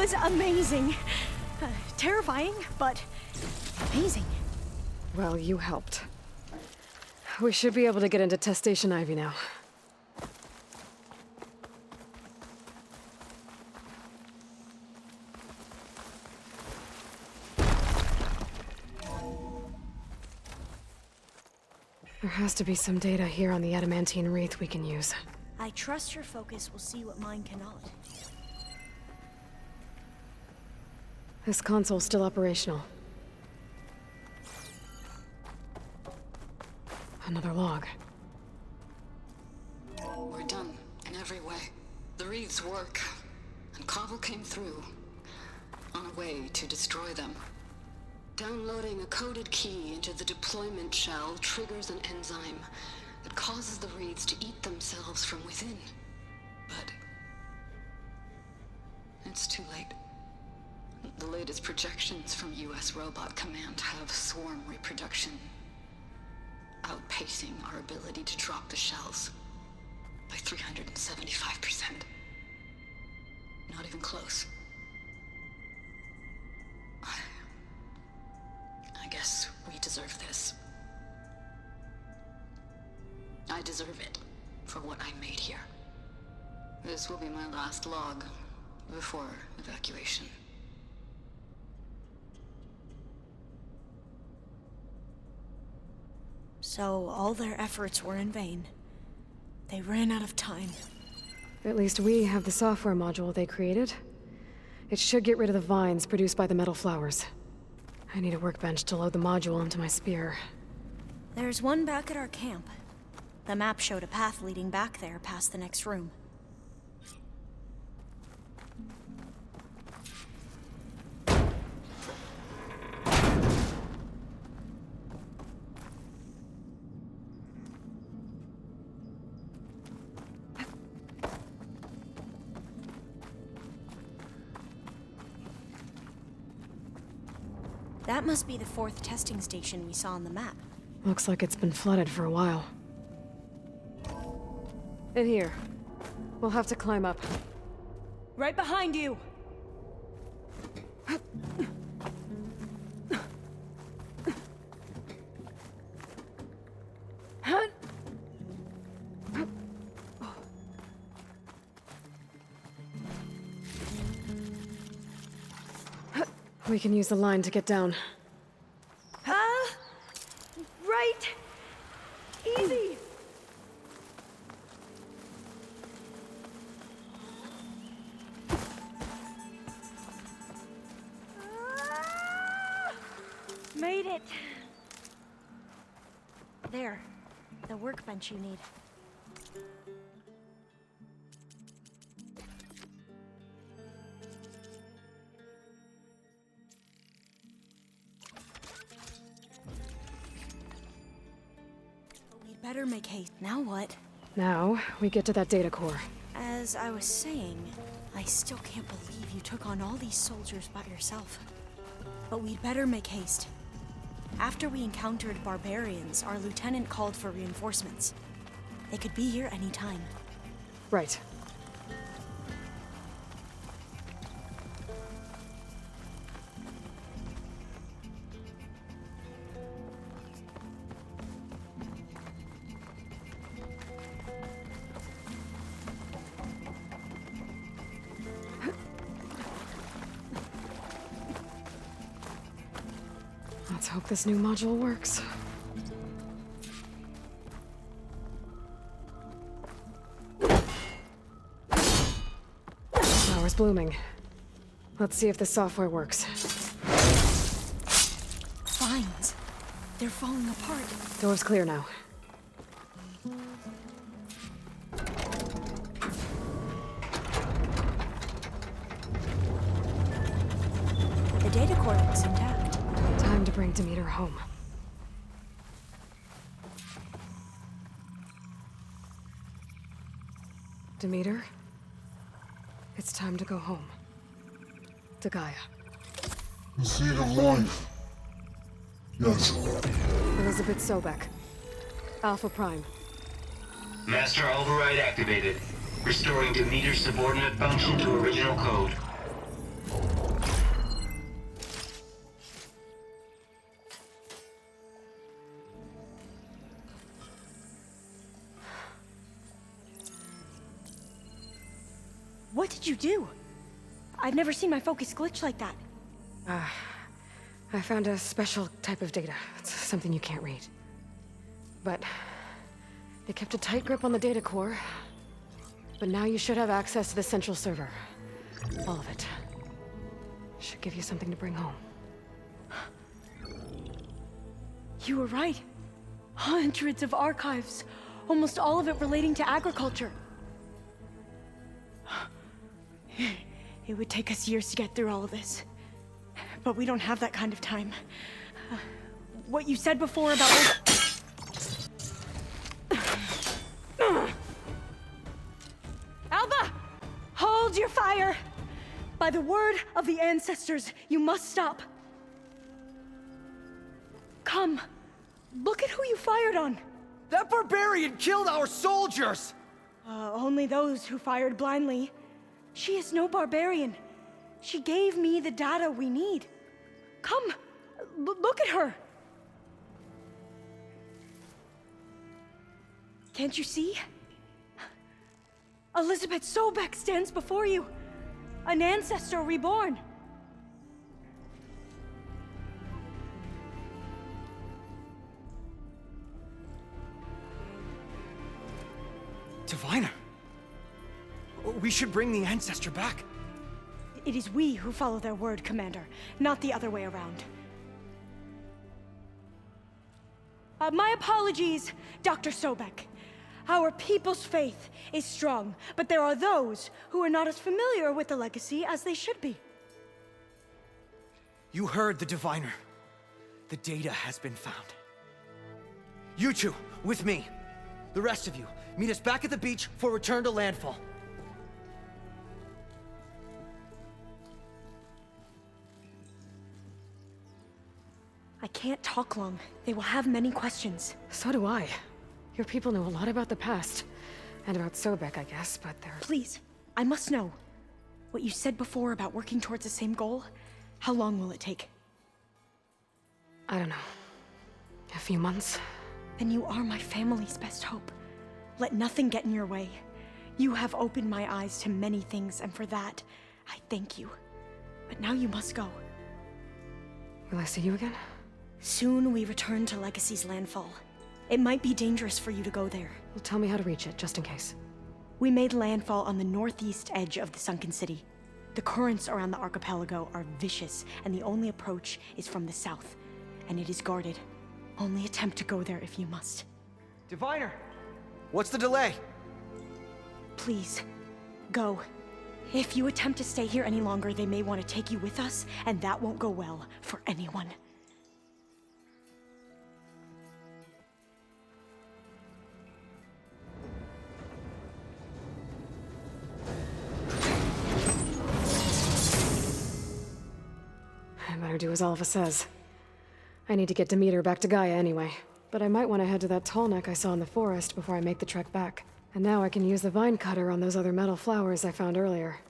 [SPEAKER 17] was amazing. Terrifying, but amazing.
[SPEAKER 5] Well, you helped. We should be able to get into Test Station Ivy now. There has to be some data here on the adamantine wreath we can use.
[SPEAKER 17] I trust your focus will see what mine cannot.
[SPEAKER 5] This console's still operational. Another log.
[SPEAKER 14] We're done, in every way. The wreaths work, and Cobble came through, on a way to destroy them. Downloading a coded key into the deployment shell triggers an enzyme that causes the wreaths to eat themselves from within. But it's too late. The latest projections from US Robot Command have swarm reproduction, outpacing our ability to drop the shells by 375%. Not even close. I guess we deserve this. I deserve it for what I made here. This will be my last log before evacuation.
[SPEAKER 17] So all their efforts were in vain. They ran out of time.
[SPEAKER 5] At least we have the software module they created. It should get rid of the vines produced by the metal flowers. I need a workbench to load the module onto my spear.
[SPEAKER 17] There's one back at our camp. The map showed a path leading back there past the next room. That must be the 4th testing station we saw on the map.
[SPEAKER 5] Looks like it's been flooded for a while. In here. We'll have to climb up.
[SPEAKER 17] Right behind you!
[SPEAKER 5] We can use the line to get down.
[SPEAKER 17] Right! Easy! Made it! There. The workbench you need. Better make haste. Now what?
[SPEAKER 5] Now, we get to that data core.
[SPEAKER 17] As I was saying, I still can't believe you took on all these soldiers by yourself. But we'd better make haste. After we encountered barbarians, our lieutenant called for reinforcements. They could be here any time.
[SPEAKER 5] Right. Let's hope this new module works. Flower's blooming. Let's see if the software works.
[SPEAKER 17] Vines. They're falling apart.
[SPEAKER 5] Door's clear now.
[SPEAKER 17] The data core looks intact.
[SPEAKER 5] Time to bring Demeter home. Demeter? It's time to go home. To Gaia.
[SPEAKER 19] The seed of life. Yes.
[SPEAKER 5] Elizabeth Sobek. Alpha Prime.
[SPEAKER 20] Master override activated. Restoring Demeter's subordinate function to original code.
[SPEAKER 17] What did you do? I've never seen my focus glitch like that.
[SPEAKER 5] I found a special type of data. It's something you can't read. But they kept a tight grip on the data core. But now you should have access to the central server. All of it. Should give you something to bring home.
[SPEAKER 17] You were right. Hundreds of archives. Almost all of it relating to agriculture. It would take us years to get through all of this. But we don't have that kind of time. What you said before about... Alba! Hold your fire! By the word of the ancestors, you must stop. Come. Look at who you fired on.
[SPEAKER 13] That barbarian killed our soldiers!
[SPEAKER 17] Only those who fired blindly. She is no barbarian. She gave me the data we need. Come, look at her. Can't you see? Elizabeth Sobek stands before you. An ancestor reborn.
[SPEAKER 13] Diviner. We should bring the ancestor back.
[SPEAKER 17] It is we who follow their word, Commander, not the other way around. My apologies, Dr. Sobek. Our people's faith is strong, but there are those who are not as familiar with the legacy as they should be.
[SPEAKER 13] You heard the diviner. The data has been found. You two, with me. The rest of you, meet us back at the beach for return to landfall.
[SPEAKER 17] I can't talk long. They will have many questions.
[SPEAKER 5] So do I. Your people know a lot about the past. And about Sobek, I guess, but they're...
[SPEAKER 17] Please, I must know. What you said before about working towards the same goal, how long will it take?
[SPEAKER 5] I don't know. A few months?
[SPEAKER 17] Then you are my family's best hope. Let nothing get in your way. You have opened my eyes to many things, and for that, I thank you. But now you must go.
[SPEAKER 5] Will I see you again?
[SPEAKER 17] Soon we return to Legacy's landfall. It might be dangerous for you to go there.
[SPEAKER 5] Well, tell me how to reach it, just in case.
[SPEAKER 17] We made landfall on the northeast edge of the sunken city. The currents around the archipelago are vicious, and the only approach is from the south. And it is guarded. Only attempt to go there if you must.
[SPEAKER 13] Diviner! What's the delay?
[SPEAKER 17] Please, go. If you attempt to stay here any longer, they may want to take you with us, and that won't go well for anyone.
[SPEAKER 5] I better do as Alva says. I need to get Demeter back to Gaia anyway. But I might want to head to that tall neck I saw in the forest before I make the trek back. And now I can use the vine cutter on those other metal flowers I found earlier.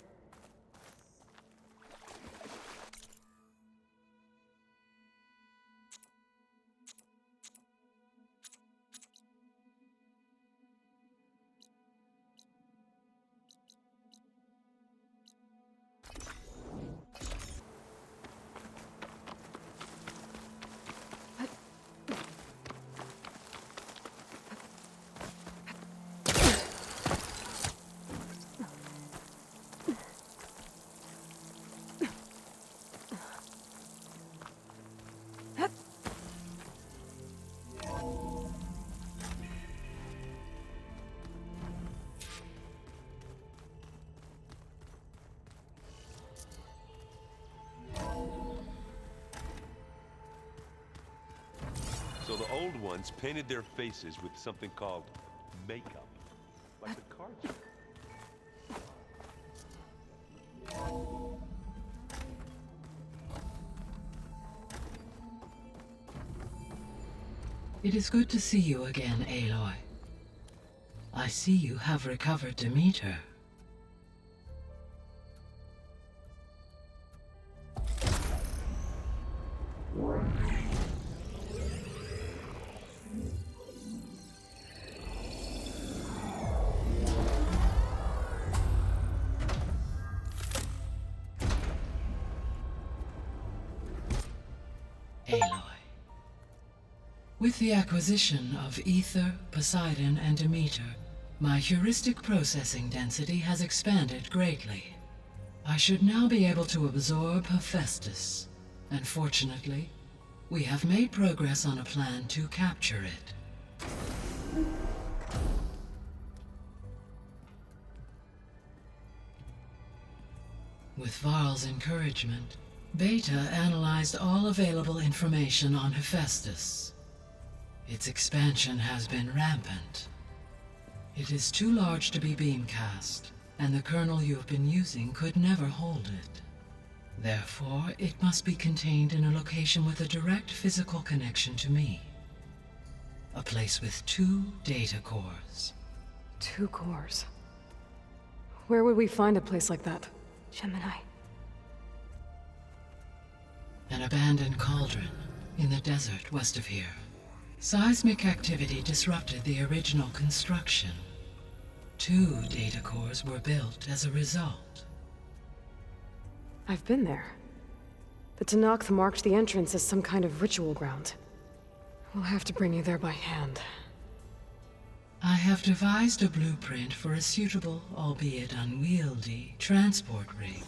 [SPEAKER 7] So the old ones painted their faces with something called makeup, like the cards.
[SPEAKER 19] It is good to see you again, Aloy. I see you have recovered Demeter. Aloy. With the acquisition of Ether, Poseidon, and Demeter, my heuristic processing density has expanded greatly. I should now be able to absorb Hephaestus, and fortunately, we have made progress on a plan to capture it. With Varl's encouragement, Beta analyzed all available information on Hephaestus. Its expansion has been rampant. It is too large to be beamcast, and the kernel you have been using could never hold it. Therefore, it must be contained in a location with a direct physical connection to me. A place with 2 data cores.
[SPEAKER 5] 2 cores. Where would we find a place like that?
[SPEAKER 17] Gemini.
[SPEAKER 19] An abandoned cauldron in the desert west of here. Seismic activity disrupted the original construction. 2 data cores were built as a result.
[SPEAKER 5] I've been there. The Tanakh marked the entrance as some kind of ritual ground. We'll have to bring you there by hand.
[SPEAKER 19] I have devised a blueprint for a suitable, albeit unwieldy, transport rig.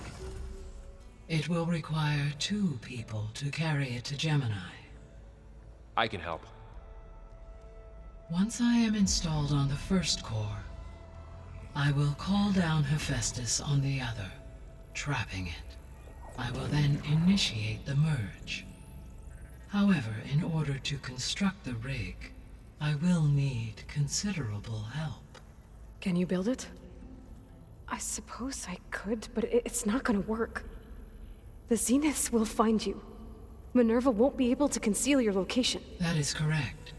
[SPEAKER 19] It will require 2 people to carry it to Gemini.
[SPEAKER 4] I can help.
[SPEAKER 19] Once I am installed on the first core, I will call down Hephaestus on the other, trapping it. I will then initiate the merge. However, in order to construct the rig, I will need considerable help.
[SPEAKER 5] Can you build it? I suppose I could, but it's not gonna work. The Zeniths will find you. Minerva won't be able to conceal your location.
[SPEAKER 19] That is correct.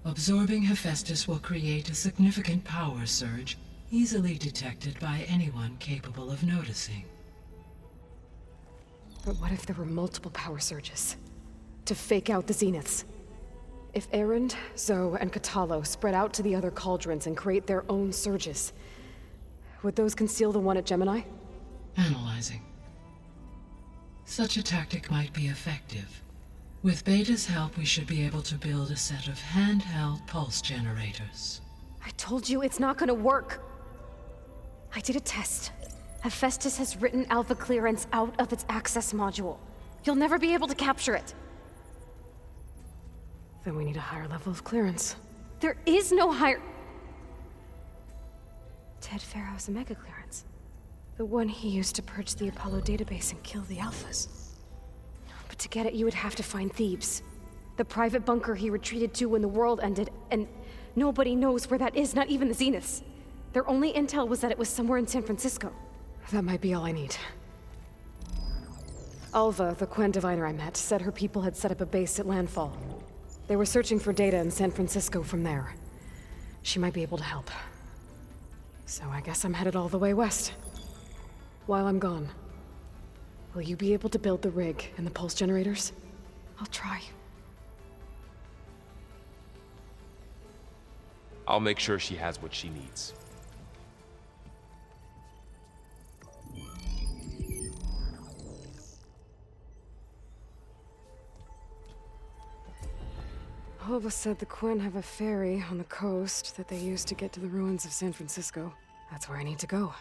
[SPEAKER 19] Absorbing Hephaestus will create a significant power surge, easily detected by anyone capable of noticing.
[SPEAKER 5] But what if there were multiple power surges? To fake out the Zeniths? If Erend, Zoe, and Katalo spread out to the other cauldrons and create their own surges, would those conceal the one at Gemini?
[SPEAKER 19] Analyzing. Such a tactic might be effective. With Beta's help, we should be able to build a set of handheld pulse generators.
[SPEAKER 5] I told you it's not gonna work. I did a test. Hephaestus has written alpha clearance out of its access module. You'll never be able to capture it. Then we need a higher level of clearance. There is no higher... Ted Farrow's Omega clearance. The one he used to purge the Apollo database and kill the Alphas. But to get it, you would have to find Thebes. The private bunker he retreated to when the world ended, and nobody knows where that is, not even the Zeniths. Their only intel was that it was somewhere in San Francisco. That might be all I need. Alva, the Quen diviner I met, said her people had set up a base at Landfall. They were searching for data in San Francisco from there. She might be able to help. So I guess I'm headed all the way west. While I'm gone, will you be able to build the rig and the pulse generators? I'll try.
[SPEAKER 4] I'll make sure she has what she needs.
[SPEAKER 5] Alva said the Quen have a ferry on the coast that they use to get to the ruins of San Francisco. That's where I need to go.